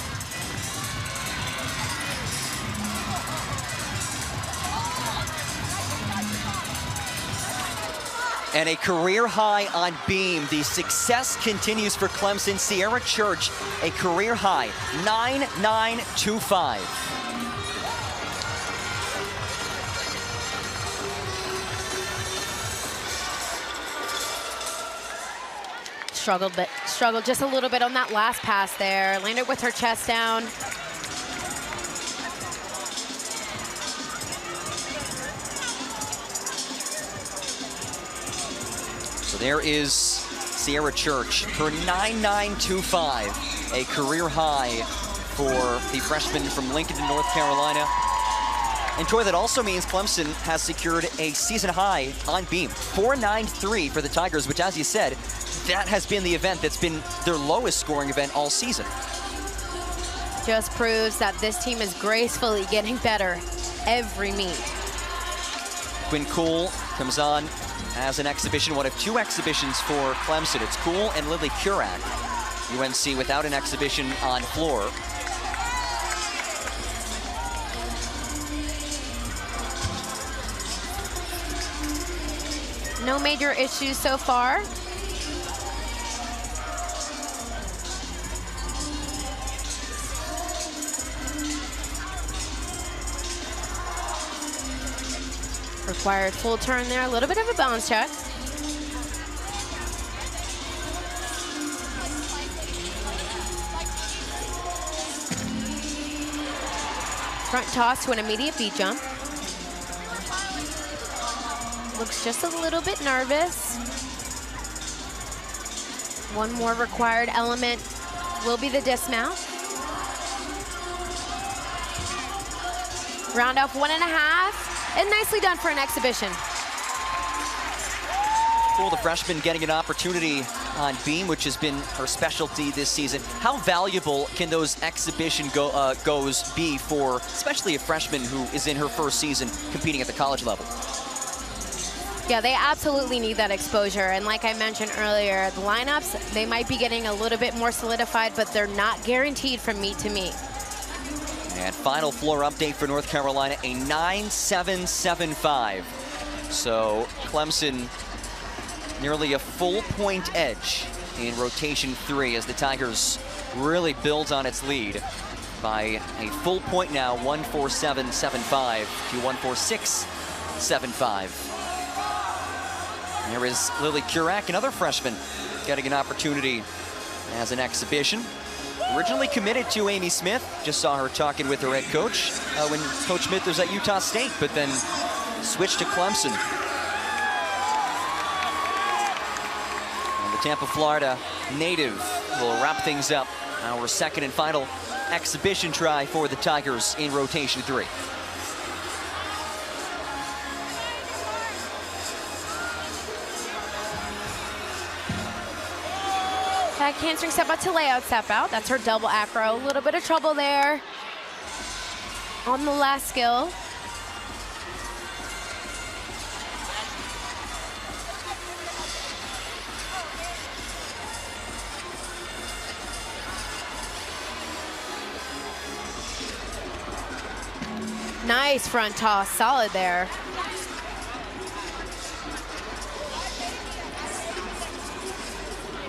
And a career high on beam. The success continues for Clemson. Sierra Church, a career high, 9.925. Struggled just a little bit on that last pass there. Landed with her chest down. So there is Sierra Church, her 9.925, a career high for the freshman from Lincoln, North Carolina. And Troy, that also means Clemson has secured a season high on beam, 4.93 for the Tigers, which, as you said, that has been the event that's been their lowest scoring event all season. Just proves that this team is gracefully getting better every meet. Quinn Cool comes on as an exhibition, one of two exhibitions for Clemson. It's Cool and Lily Kurak. UNC without an exhibition on floor. No major issues so far. Required full turn there, a little bit of a balance check. Front toss to an immediate beat jump. Looks just a little bit nervous. One more required element will be the dismount. Round off 1.5. And nicely done for an exhibition. Cool, the freshman getting an opportunity on beam, which has been her specialty this season. How valuable can those exhibition goes be for, especially a freshman who is in her first season competing at the college level? Yeah, they absolutely need that exposure. And like I mentioned earlier, the lineups, they might be getting a little bit more solidified, but they're not guaranteed from meet to meet. And final floor update for North Carolina, a 9.775. So Clemson nearly a full point edge in rotation 3 as the Tigers really build on its lead by a full point now, 147.75 to 146.75. There is Lily Kurak, another freshman, getting an opportunity as an exhibition. Originally committed to Amy Smith, just saw her talking with her head coach when Coach Smith was at Utah State, but then switched to Clemson. And the Tampa, Florida native will wrap things up. Our second and final exhibition try for the Tigers in rotation 3. Back handspring step out to layout step out. That's her double acro. A little bit of trouble there on the last skill. Nice front toss, solid there.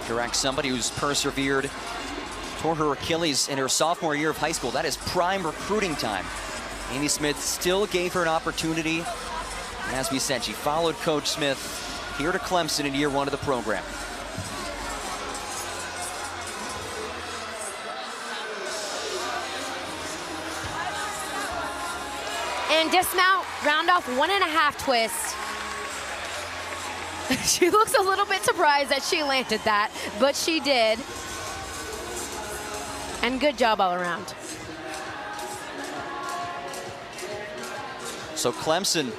Direct somebody who's persevered, tore her Achilles in her sophomore year of high school. That is prime recruiting time. Amy Smith still gave her an opportunity. And as we said, she followed Coach Smith here to Clemson in year 1 of the program. And dismount, round off 1.5 twist. She looks a little bit surprised that she landed that, but she did. And good job all around. So Clemson,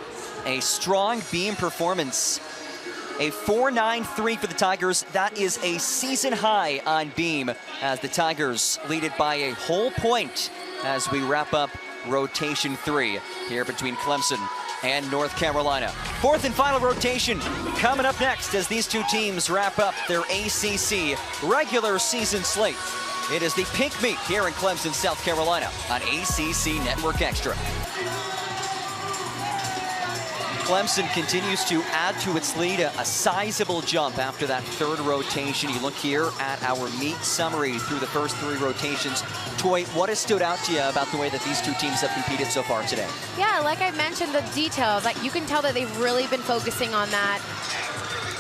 a strong beam performance. A 4.93 for the Tigers. That is a season high on beam as the Tigers lead it by a whole point as we wrap up rotation 3 here between Clemson and North Carolina. 4th and final rotation coming up next as these two teams wrap up their ACC regular season slate. It is the pink meet here in Clemson, South Carolina on ACC Network Extra. Clemson continues to add to its lead, a sizable jump after that 3rd rotation. You look here at our meet summary through the first 3 rotations. Toy, what has stood out to you about the way that these two teams have competed so far today? Yeah, like I mentioned, the details. Like you can tell that they've really been focusing on that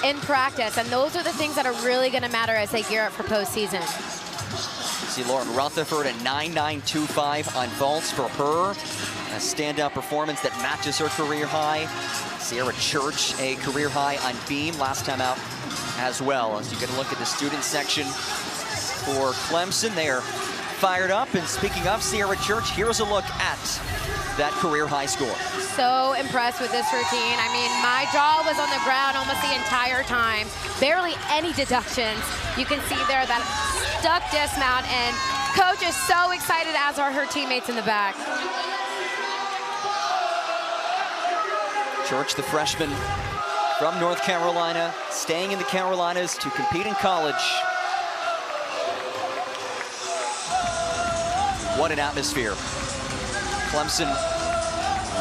in practice, and those are the things that are really going to matter as they gear up for postseason. See Lauren Rutherford at 9.925 on vaults for her. A standout performance that matches her career high. Sierra Church, a career high on beam last time out as well. As you get a look at the student section for Clemson, they are fired up. And speaking of Sierra Church, here's a look at that career high score. So impressed with this routine. I mean, my jaw was on the ground almost the entire time. Barely any deductions. You can see there that stuck dismount, and coach is so excited, as are her teammates in the back. Church, the freshman from North Carolina, staying in the Carolinas to compete in college. What an atmosphere. Clemson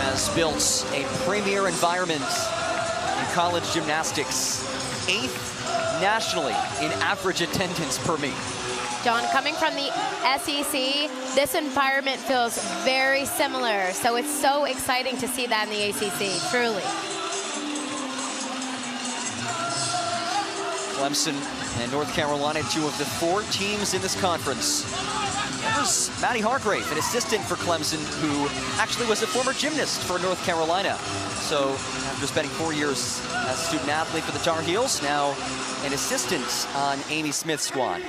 has built a premier environment in college gymnastics, 8th nationally in average attendance per meet. John, coming from the SEC, this environment feels very similar. So it's so exciting to see that in the ACC, truly. Clemson and North Carolina, 2 of the 4 teams in this conference. There's Maddie Hargrave, an assistant for Clemson, who actually was a former gymnast for North Carolina. So after spending 4 years as a student athlete for the Tar Heels, now an assistant on Amy Smith's squad.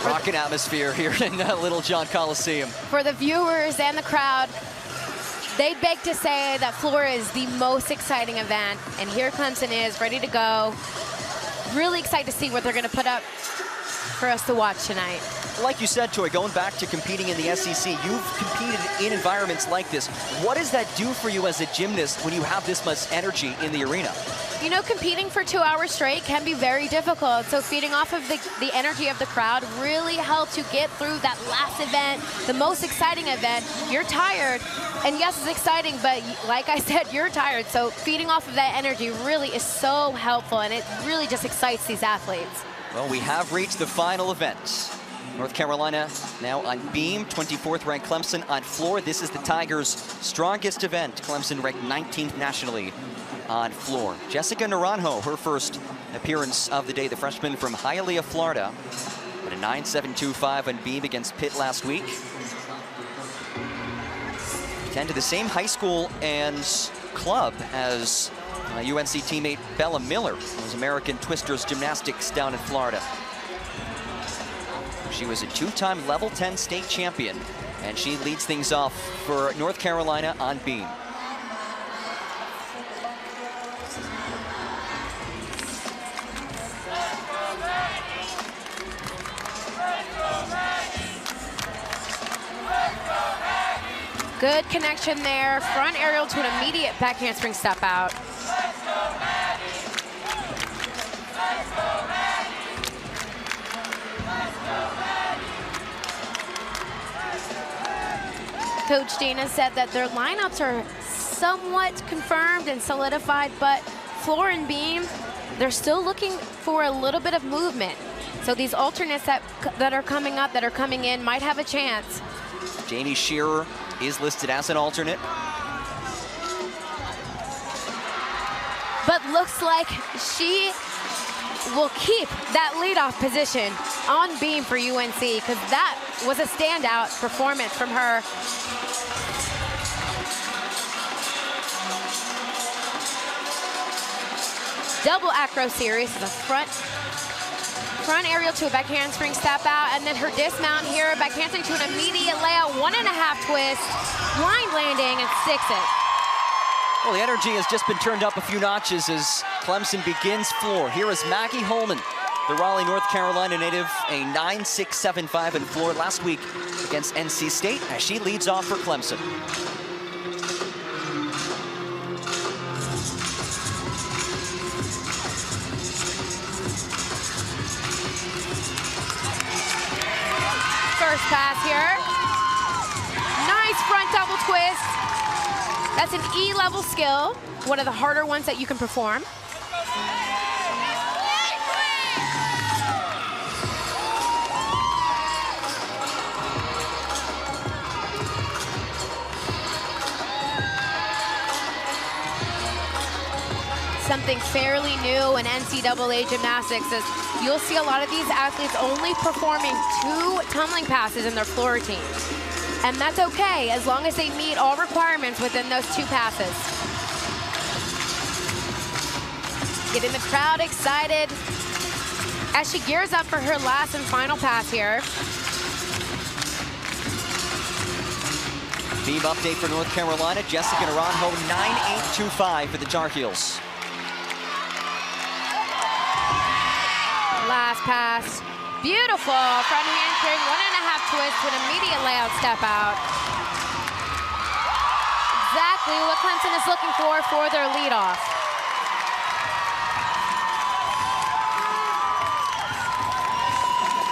Rockin' atmosphere here in Little John Coliseum. For the viewers and the crowd, they'd beg to say that floor is the most exciting event, and here Clemson is ready to go. Really excited to see what they're going to put up for us to watch tonight. Like you said, Toy, going back to competing in the SEC, you've competed in environments like this. What does that do for you as a gymnast when you have this much energy in the arena? You know, competing for 2 hours straight can be very difficult. So feeding off of the energy of the crowd really helps you get through that last event, the most exciting event. You're tired, and yes, it's exciting, but like I said, you're tired. So feeding off of that energy really is so helpful, and it really just excites these athletes. Well, we have reached the final event. North Carolina now on beam, 24th ranked Clemson on floor. This is the Tigers' strongest event. Clemson ranked 19th nationally on floor. Jessica Naranjo, her first appearance of the day, the freshman from Hialeah, Florida, with a 9.725 on beam against Pitt last week. Attended the same high school and club as UNC teammate Bella Miller, who was American Twisters Gymnastics down in Florida. She was a 2-time level 10 state champion, and she leads things off for North Carolina on beam. Good connection there. Front aerial to an immediate back handspring step out. Coach Dana said that their lineups are somewhat confirmed and solidified, but floor and beam, they're still looking for a little bit of movement. So these alternates that are coming up, that are coming in, might have a chance. Jamie Shearer is listed as an alternate. But looks like she will keep that leadoff position on beam for UNC, because that was a standout performance from her. Double acro series, the front aerial to a back handspring step out, and then her dismount here, back handspring to an immediate layout, 1.5 twist, blind landing, and sticks it. Well, the energy has just been turned up a few notches as Clemson begins floor. Here is Maggie Holman, the Raleigh, North Carolina native, a 9.675 in floor last week against NC State as she leads off for Clemson. First pass here. Nice front double twist. That's an E-level skill, one of the harder ones that you can perform. Something fairly new in NCAA gymnastics is you'll see a lot of these athletes only performing 2 tumbling passes in their floor routine. And that's okay, as long as they meet all requirements within those 2 passes. Getting the crowd excited as she gears up for her last and final pass here. Beam update for North Carolina, Jessica Naranjo, 9.825 for the Tar Heels. Last pass, beautiful front handspring, 1.5 twist to an immediate layout step out. Exactly what Clemson is looking for their leadoff.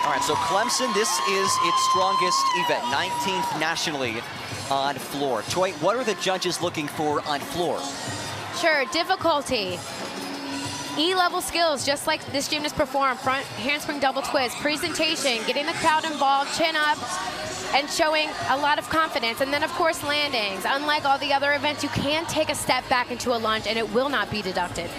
All right, so Clemson, this is its strongest event, 19th nationally on floor. Toy, what are the judges looking for on floor? Sure, difficulty. E-level skills, just like this gymnast performed, front handspring double twist, presentation, getting the crowd involved, chin up, and showing a lot of confidence. And then, of course, landings. Unlike all the other events, you can take a step back into a lunge, and it will not be deducted.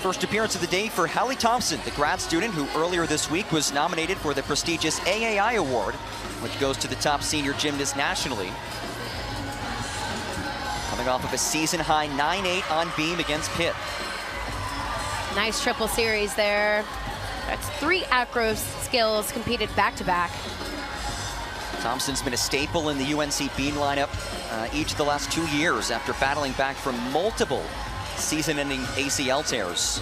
First appearance of the day for Hallie Thompson, the grad student who earlier this week was nominated for the prestigious AAI award, which goes to the top senior gymnast nationally. Coming off of a season-high 9.8 on beam against Pitt. Nice triple series there. That's 3 acro skills competed back-to-back. Thompson's been a staple in the UNC beam lineup each of the last 2 years after battling back from multiple season-ending ACL tears.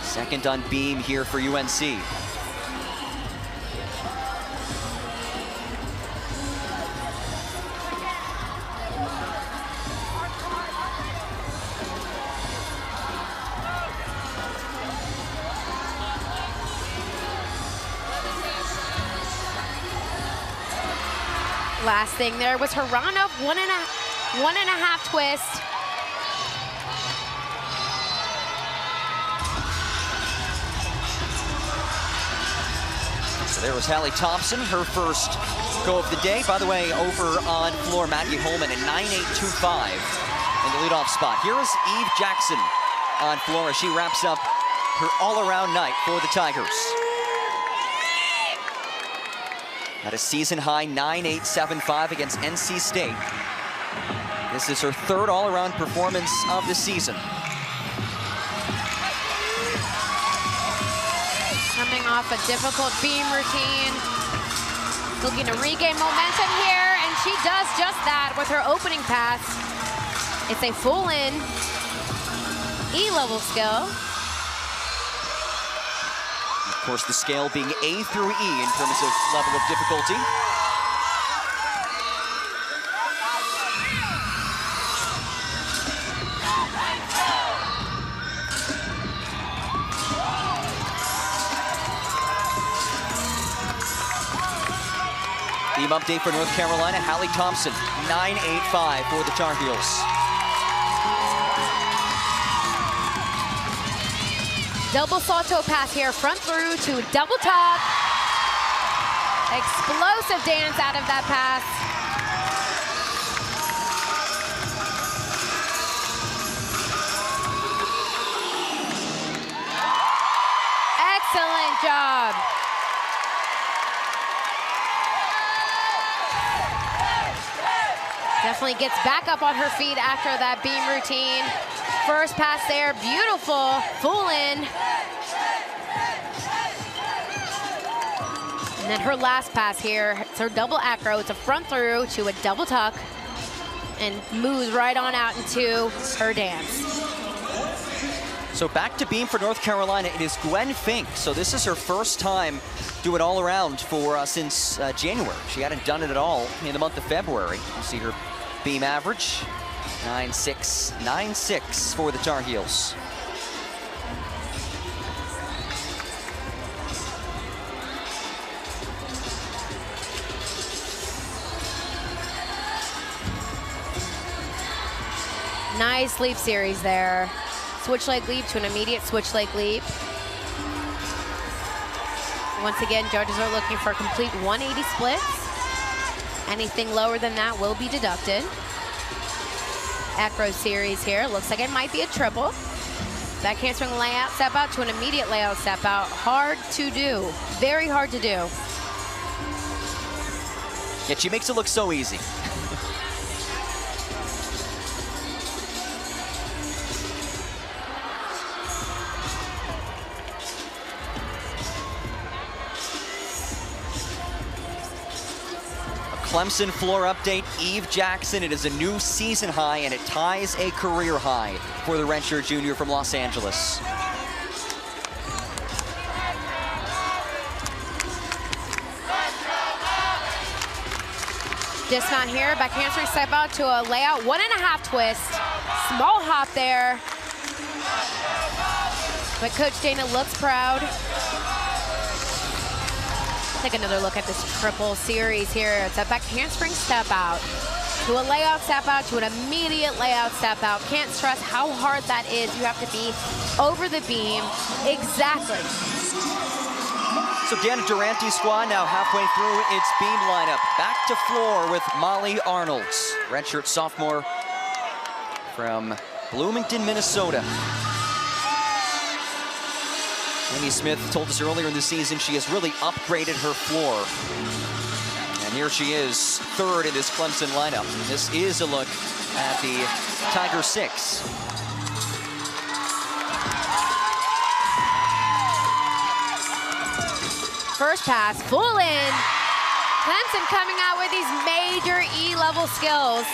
Second on beam here for UNC. Last thing there was her run of 1.5 twist. So there was Hallie Thompson, her first go of the day. By the way, over on floor, Maggie Holman at 9.825 in the leadoff spot. Here is Eve Jackson on floor as she wraps up her all-around night for the Tigers. At a season-high 9.875 against NC State. This is her 3rd all-around performance of the season. Coming off a difficult beam routine. Looking to regain momentum here, and she does just that with her opening pass. It's a full-in E-level skill. Of course, the scale being A through E in terms of level of difficulty. Team update for North Carolina, Hallie Thompson, 9.85 for the Tar Heels. Double salto pass here, front through to double top. Explosive dance out of that pass. Excellent job. Definitely gets back up on her feet after that beam routine. First pass there, beautiful, full in. And then her last pass here, it's her double acro. It's a front through to a double tuck and moves right on out into her dance. So back to beam for North Carolina, it is Gwen Fink. So this is her first time doing all around for since January. She hadn't done it at all in the month of February. You see her beam average, 9.6, 9.6 for the Tar Heels. Nice leap series there. Switch leg leap to an immediate switch leg leap. Once again, judges are looking for complete 180 splits. Anything lower than that will be deducted. Acro series here. Looks like it might be a triple. Back handspring layout step out to an immediate layout step out. Hard to do. Very hard to do. Yet she makes it look so easy. Clemson floor update, Eve Jackson. It is a new season high and it ties a career high for the redshirt junior from Los Angeles. Dismount here, back handspring step out to a layout, 1.5 twist. Small hop there. But Coach Dana looks proud. Take another look at this triple series here. It's a back handspring step out to a layout step out to an immediate layout step out. Can't stress how hard that is. You have to be over the beam. Exactly. So Deanna Durante's squad now halfway through its beam lineup. Back to floor with Molly Arnold, redshirt sophomore from Bloomington, Minnesota. Amy Smith told us earlier in the season she has really upgraded her floor. And here she is, third in this Clemson lineup. This is a look at the Tiger 6. First pass, full in. Clemson coming out with these major E-level skills.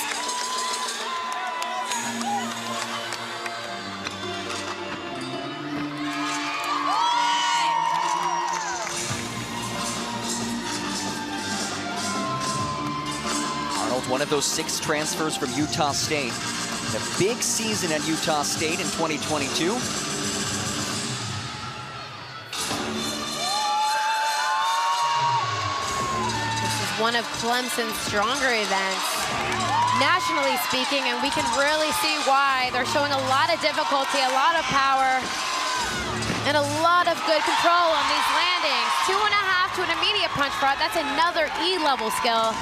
One of those 6 transfers from Utah State. A big season at Utah State in 2022. This is one of Clemson's stronger events, nationally speaking, and we can really see why. They're showing a lot of difficulty, a lot of power, and a lot of good control on these landings. 2.5 to an immediate punch front. That's another E-level skill.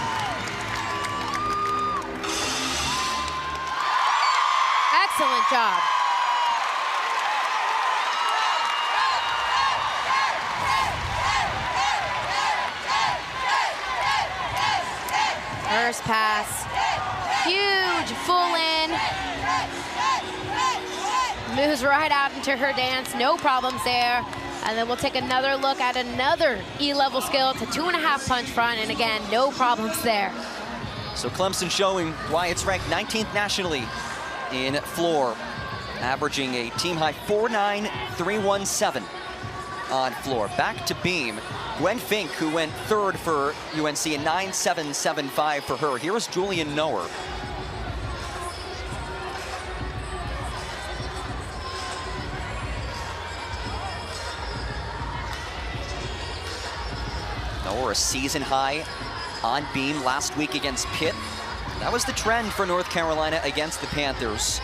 Excellent job. First pass, huge full in. Moves right out into her dance, no problems there. And then we'll take another look at another E-level skill to 2.5 punch front, and again, no problems there. So Clemson showing why it's ranked 19th nationally in floor, averaging a team high 4.9317. on floor. Back to beam. Gwen Fink, who went third for UNC, a 9.775 for her. Here's Julian Noer. Noer, a season high on beam last week against Pitt. That was the trend for North Carolina against the Panthers.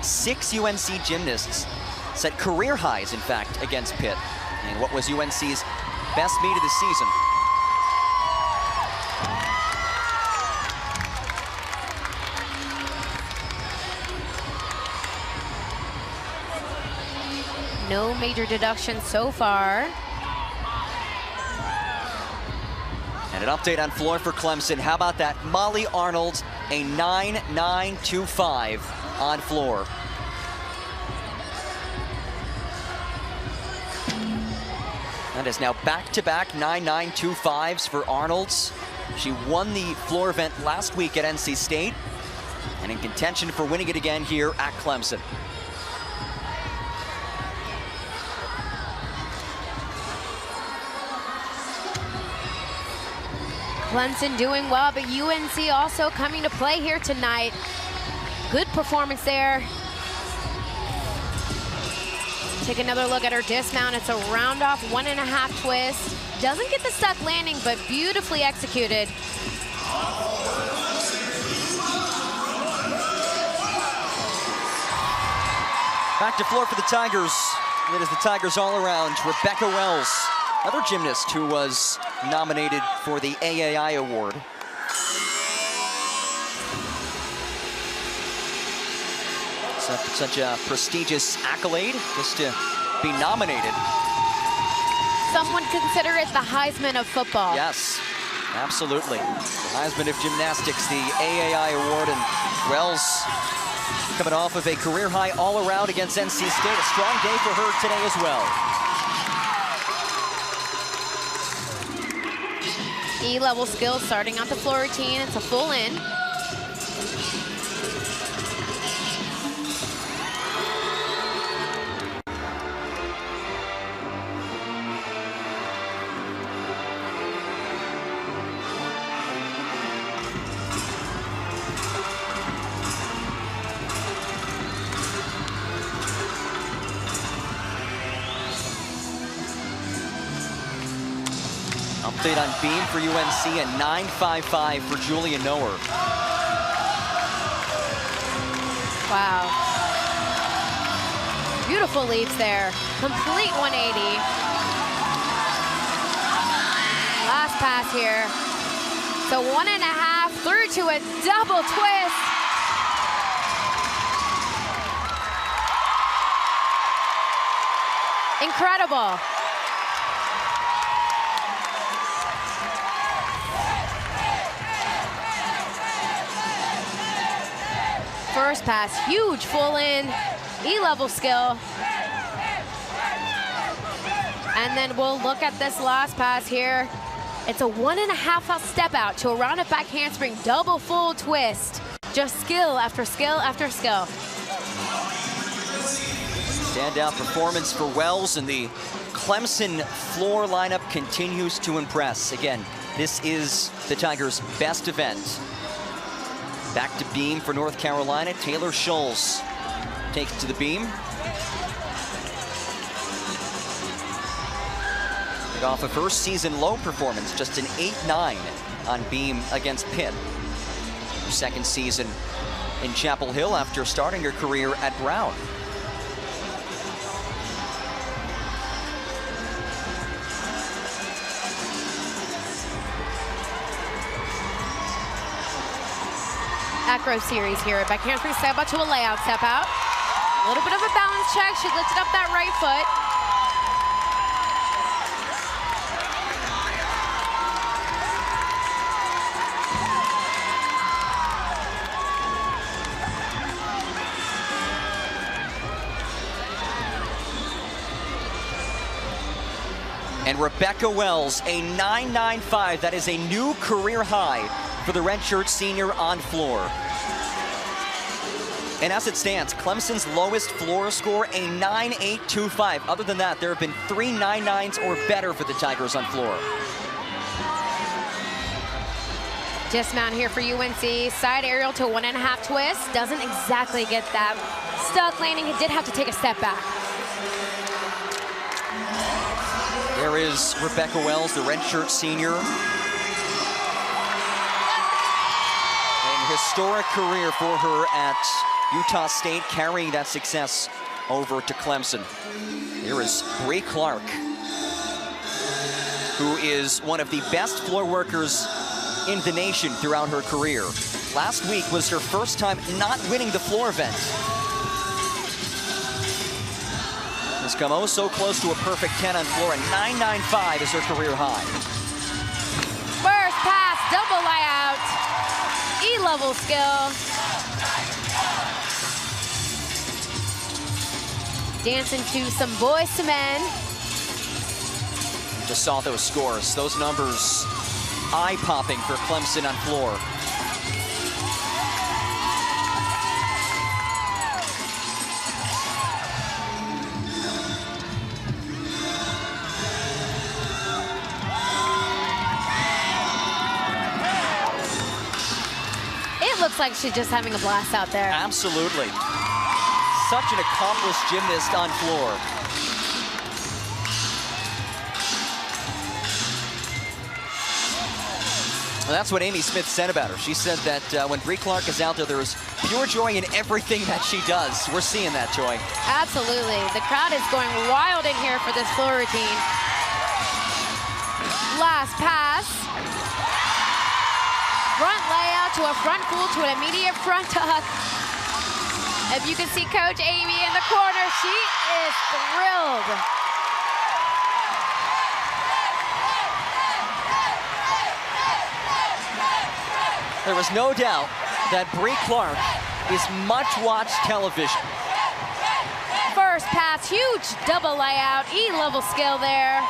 6 UNC gymnasts set career highs, in fact, against Pitt in what was UNC's best meet of the season. No major deductions so far. And an update on floor for Clemson. How about that? Molly Arnold, a 9.925 on floor. That is now back-to-back 9.925s for Arnold's. She won the floor event last week at NC State and in contention for winning it again here at Clemson. Clemson doing well, but UNC also coming to play here tonight. Good performance there. Take another look at her dismount. It's a round off 1.5 twist. Doesn't get the stuck landing, but beautifully executed. Back to floor for the Tigers. It is the Tigers all around. Rebecca Wells, another gymnast who was nominated for the AAI award. Such a prestigious accolade, just to be nominated. Some would consider it the Heisman of football. Yes, absolutely. The Heisman of gymnastics, the AAI award, and Wells coming off of a career high all around against NC State. A strong day for her today as well. E-level skills starting out the floor routine. It's a full in. Update on beam for UNC, a 9.55 for Julian Noer. Wow. Beautiful leaps there. Complete 180. Last pass here. So 1.5 through to a double twist. Incredible. First pass, huge full in, E-level skill. And then we'll look at this last pass here. It's a 1.5 step out to a rounded back handspring, double full twist. Just skill after skill after skill. Standout performance for Wells, and the Clemson floor lineup continues to impress. Again, this is the Tigers' best event. Back to beam for North Carolina. Taylor Scholes takes to the beam. Off of her season low performance, just an 8.9 on beam against Pitt. Her second season in Chapel Hill after starting her career at Brown. Acro series here. Back handspring step out to a layout step out. A little bit of a balance check. She lifted up that right foot. And Rebecca Wells, a 9.95. That is a new career high for the redshirt senior on floor. And as it stands, Clemson's lowest floor score, a 9.825. Other than that, there have been 3 9.9s or better for the Tigers on floor. Dismount here for UNC. Side aerial to 1.5 twist. Doesn't exactly get that stuck landing. He did have to take a step back. There is Rebecca Wells, the redshirt senior. An historic career for her at Utah State, carrying that success over to Clemson. Here is Bree Clark, who is one of the best floor workers in the nation throughout her career. Last week was her first time not winning the floor event. Has come oh so close to a perfect 10 on floor, and 9.95 is her career high. First pass, double layout, E-level skill. Dancing to some Boys to Men. Just saw those scores, those numbers eye-popping for Clemson on floor. It looks like she's just having a blast out there. Absolutely. Such an accomplished gymnast on floor. Well, that's what Amy Smith said about her. She said that when Bree Clark is out there, there is pure joy in everything that she does. We're seeing that joy. Absolutely. The crowd is going wild in here for this floor routine. Last pass. Front layout to a front full to an immediate front tuck. If you can see Coach Amy in the corner, she is thrilled. There was no doubt that Bree Clark is much-watched television. First pass, huge double layout, E-level skill there.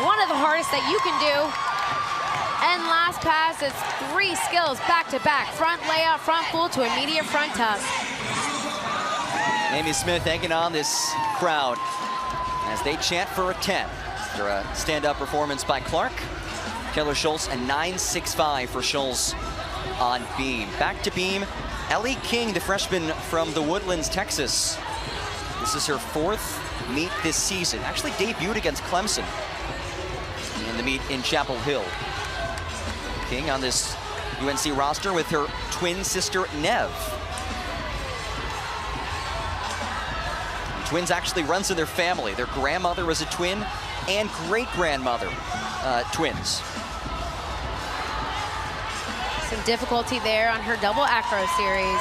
One of the hardest that you can do. And last pass is 3 skills back-to-back. Front layout, front full to immediate front tuck. Amy Smith egging on this crowd as they chant for a 10 after a stand-up performance by Clark. Keller Schultz, a 9.65 for Schultz on beam. Back to beam, Ellie King, the freshman from the Woodlands, Texas. This is her 4th meet this season. Actually debuted against Clemson in the meet in Chapel Hill. King on this UNC roster with her twin sister, Nev. Twins actually runs in their family. Their grandmother was a twin and great-grandmother twins. Some difficulty there on her double acro series.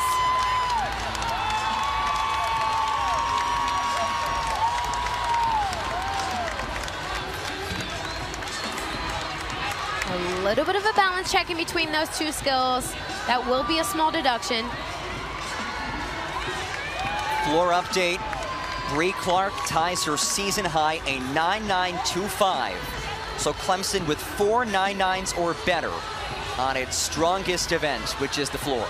A little bit of a balance check in between those 2 skills. That will be a small deduction. Floor update. Bree Clark ties her season high, a 9.925. So Clemson with 4 9.9s or better on its strongest event, which is the floor.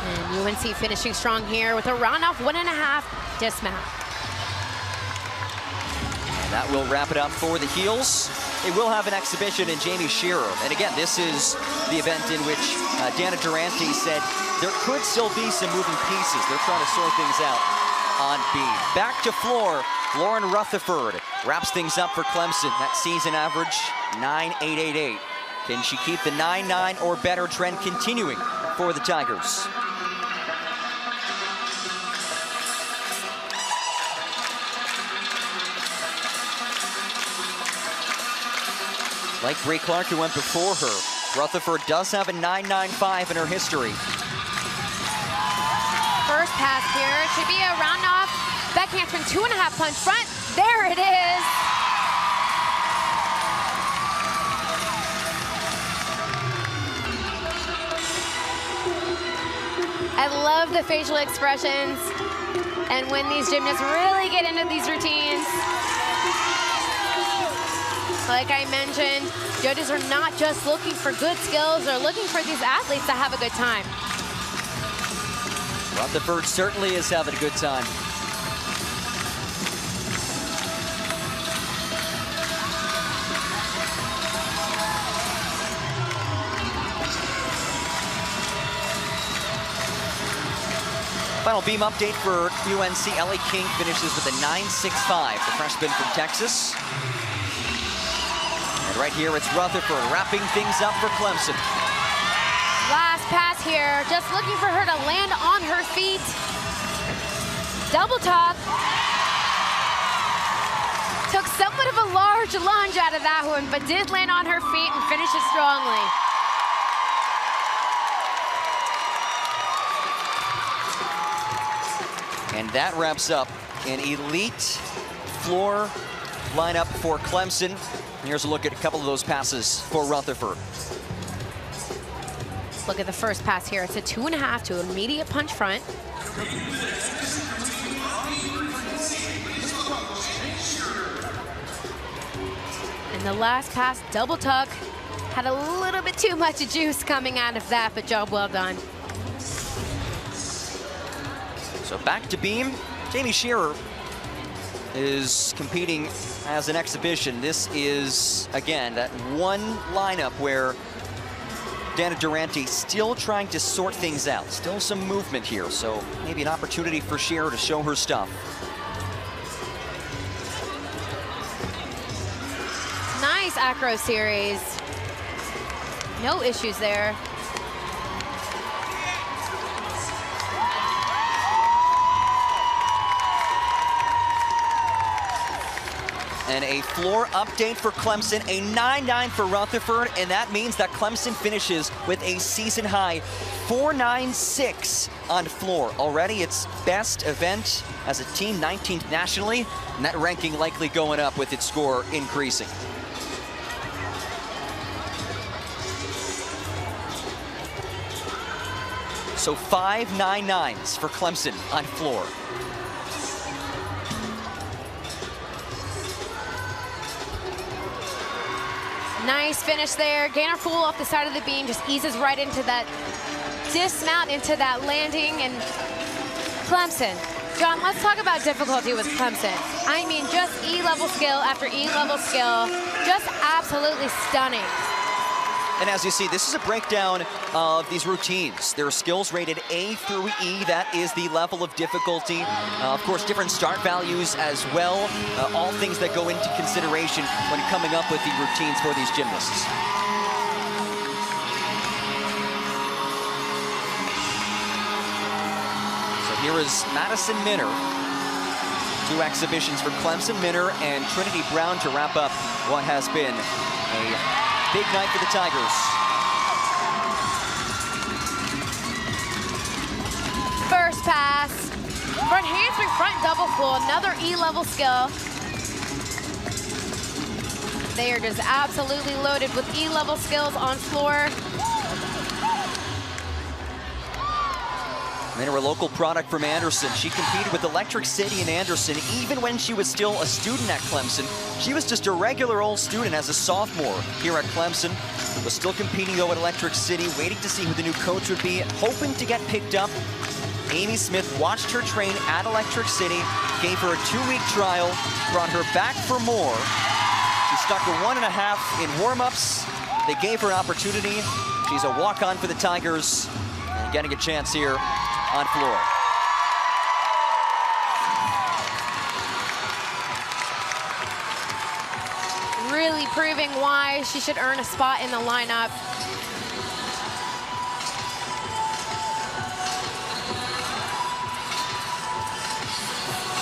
And UNC finishing strong here with a round off 1.5 dismount. And that will wrap it up for the heels. They will have an exhibition in Jamie Shearer. And again, this is the event in which Dana Durante said there could still be some moving pieces. They're trying to sort things out on beam. Back to floor, Lauren Rutherford wraps things up for Clemson. That season average, 9.888. Can she keep the 9.9 or better trend continuing for the Tigers? Like Bree Clark, who went before her, Rutherford does have a 9.95 in her history. First pass here, it should be a round off back handspring 2.5 punch front. There it is. I love the facial expressions. And when these gymnasts really get into these routines, Like I mentioned, judges are not just looking for good skills, they're looking for these athletes to have a good time. Rutherford certainly is having a good time. Final beam update for UNC. Ellie King finishes with a 9.65, the freshman from Texas. And right here, it's Rutherford wrapping things up for Clemson. Last pass here, just looking for her to land on her feet. Double top. Took somewhat of a large lunge out of that one, but did land on her feet and finish it strongly. And that wraps up an elite floor lineup for Clemson. And here's a look at a couple of those passes for Rutherford. Look at the first pass here. It's a 2.5 to immediate punch front. And the last pass, double tuck. Had a little bit too much juice coming out of that, but job well done. So back to beam. Jamie Shearer is competing as an exhibition. This is, again, that one lineup where Dana Durante still trying to sort things out. Still some movement here, so maybe an opportunity for Shearer to show her stuff. Nice acro series. No issues there. And a floor update for Clemson, a 9.9 for Rutherford, and that means that Clemson finishes with a season high 4.96 on floor. Already its best event as a team, 19th nationally, and that ranking likely going up with its score increasing. So 5 9.9s for Clemson on floor. Nice finish there. Gainer pull off the side of the beam, just eases right into that dismount, into that landing. And Clemson. John, let's talk about difficulty with Clemson. I mean, just E-level skill after E-level skill. Just absolutely stunning. And as you see, this is a breakdown of these routines. There are skills rated A through E. That is the level of difficulty. Of course, different start values as well. All things that go into consideration when coming up with the routines for these gymnasts. So here is Madison Minner. 2 exhibitions for Clemson. Minner and Trinity Brown to wrap up what has been a big night for the Tigers. First pass, front handspring, front double pull, another E-level skill. They are just absolutely loaded with E-level skills on floor. Minner, a local product from Anderson. She competed with Electric City in Anderson even when she was still a student at Clemson. She was just a regular old student as a sophomore here at Clemson. Was still competing though at Electric City, waiting to see who the new coach would be, hoping to get picked up. Amy Smith watched her train at Electric City, gave her a 2-week trial, brought her back for more. She stuck a 1.5 in warm-ups. They gave her an opportunity. She's a walk-on for the Tigers and getting a chance here on floor. Really proving why she should earn a spot in the lineup.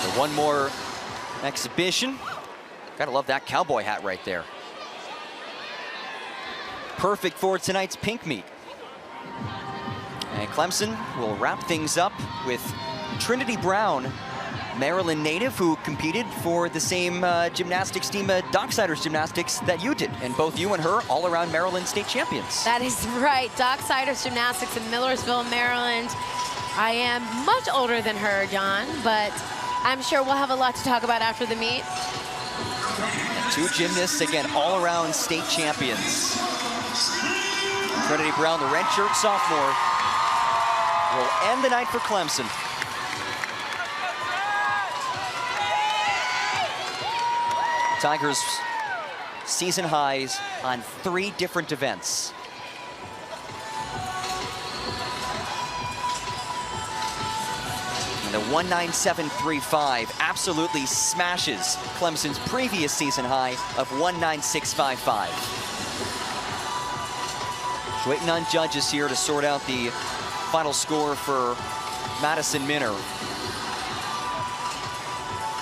So one more exhibition. Gotta love that cowboy hat right there. Perfect for tonight's pink meet. And Clemson will wrap things up with Trinity Brown, Maryland native, who competed for the same gymnastics team, Dekanoidze Gymnastics, that you did. And both you and her all-around Maryland state champions. That is right, Dekanoidze Gymnastics in Millersville, Maryland. I am much older than her, John, but I'm sure we'll have a lot to talk about after the meet. And two gymnasts, again, all-around state champions. Trinity Brown, the redshirt sophomore, will end the night for Clemson. Tigers season highs on 3 different events. And the 197.35 absolutely smashes Clemson's previous season high of 196.55. Just waiting on judges here to sort out the final score for Madison Minner.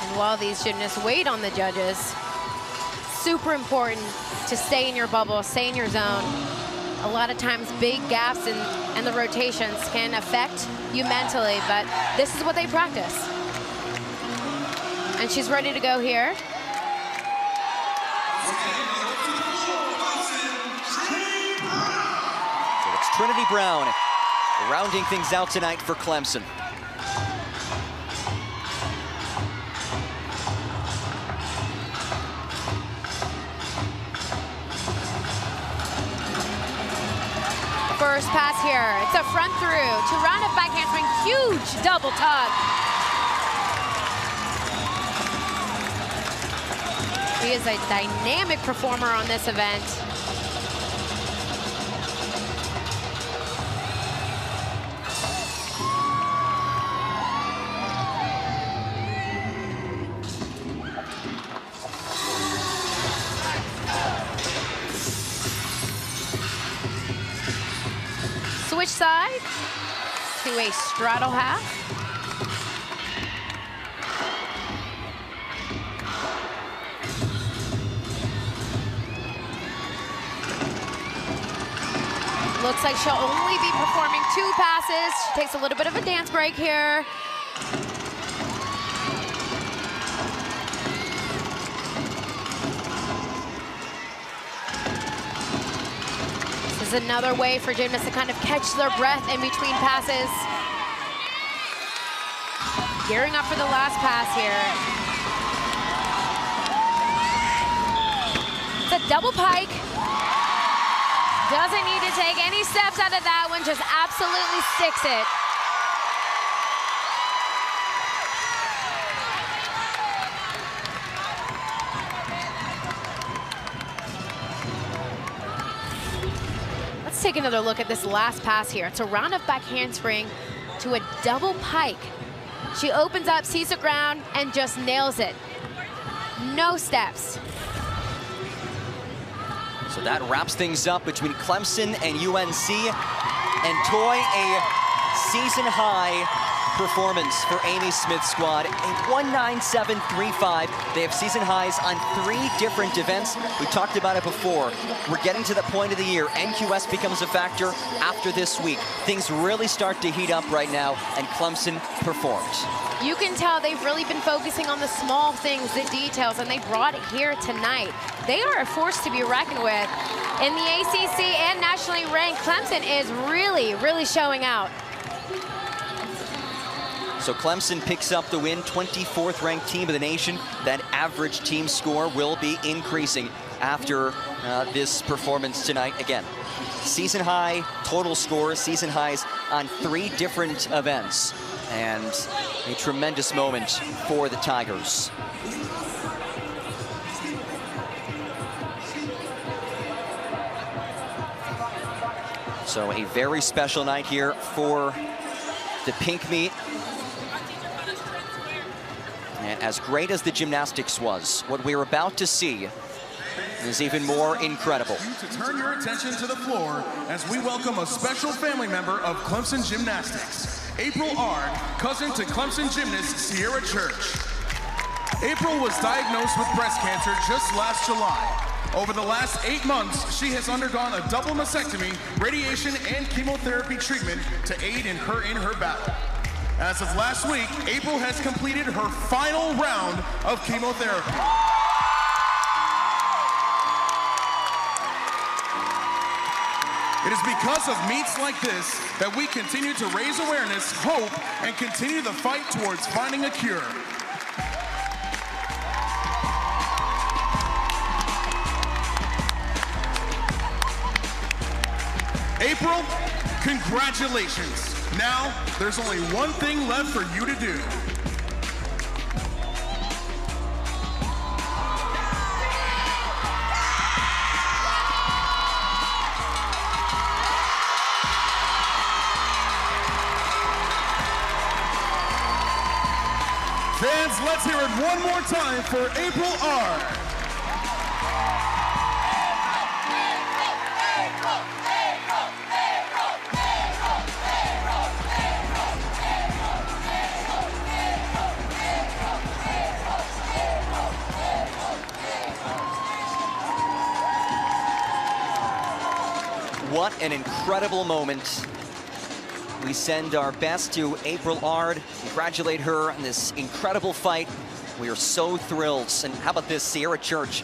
And while these gymnasts wait on the judges, super important to stay in your bubble, stay in your zone. A lot of times big gaps and the rotations can affect you mentally, but this is what they practice. And she's ready to go here. So it's Trinity Brown rounding things out tonight for Clemson. First pass here, it's a front through to round up back handspring, huge double tug. He is a dynamic performer on this event. Switch side to a straddle half. Looks like she'll only be performing 2 passes. She takes a little bit of a dance break here. This is another way for gymnasts to kind of catch their breath in between passes. Gearing up for the last pass here. It's a double pike. Doesn't need to take any steps out of that one, just absolutely sticks it. Let's take another look at this last pass here. It's a round of back handspring to a double pike. She opens up, sees the ground, and just nails it. No steps. So that wraps things up between Clemson and UNC. And Toy, a season high performance for Amy Smith's squad, a 197.35. They have season highs on 3 different events. We talked about it before. We're getting to the point of the year. NQS becomes a factor after this week. Things really start to heat up right now, and Clemson performed. You can tell they've really been focusing on the small things, the details, and they brought it here tonight. They are a force to be reckoned with. In the ACC and nationally ranked, Clemson is really, really showing out. So Clemson picks up the win, 24th ranked team of the nation. That average team score will be increasing after this performance tonight. Again, season high total score, season highs on 3 different events. And a tremendous moment for the Tigers. So a very special night here for the pink meet. And as great as the gymnastics was, what we're about to see is even more incredible. To turn your attention to the floor as we welcome a special family member of Clemson Gymnastics, April Ard, cousin to Clemson gymnast Sierra Church. April was diagnosed with breast cancer just last July. Over the last 8 months, she has undergone a double mastectomy, radiation, and chemotherapy treatment to aid in her battle. As of last week, April has completed her final round of chemotherapy. It is because of meets like this that we continue to raise awareness, hope, and continue the fight towards finding a cure. April, congratulations. Now, there's only one thing left for you to do. Fans, let's hear it one more time for April R. What an incredible moment. We send our best to April Ard, congratulate her on this incredible fight. We are so thrilled. And how about this, Sierra Church,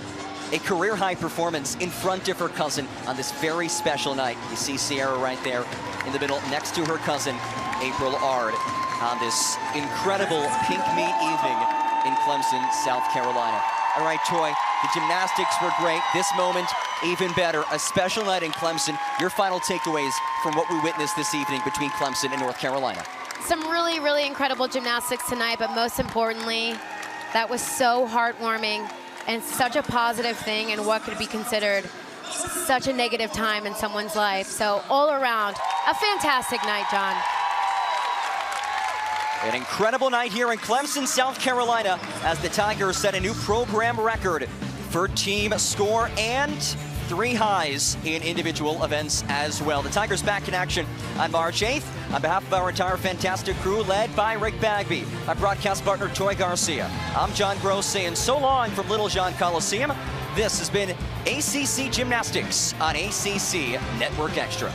a career high performance in front of her cousin on this very special night. You see Sierra right there in the middle next to her cousin, April Ard, on this incredible pink meat evening in Clemson, South Carolina. All right, Troy, the gymnastics were great. This moment, even better. A special night in Clemson. Your final takeaways from what we witnessed this evening between Clemson and North Carolina? Some really, really incredible gymnastics tonight, but most importantly, that was so heartwarming and such a positive thing in what could be considered such a negative time in someone's life. So all around, a fantastic night, John. An incredible night here in Clemson, South Carolina, as the Tigers set a new program record for team score and 3 highs in individual events as well. The Tigers back in action on March 8th. On behalf of our entire fantastic crew, led by Rick Bagby, our broadcast partner, Troy Garcia, I'm John Gross saying so long from Little John Coliseum. This has been ACC Gymnastics on ACC Network Extra.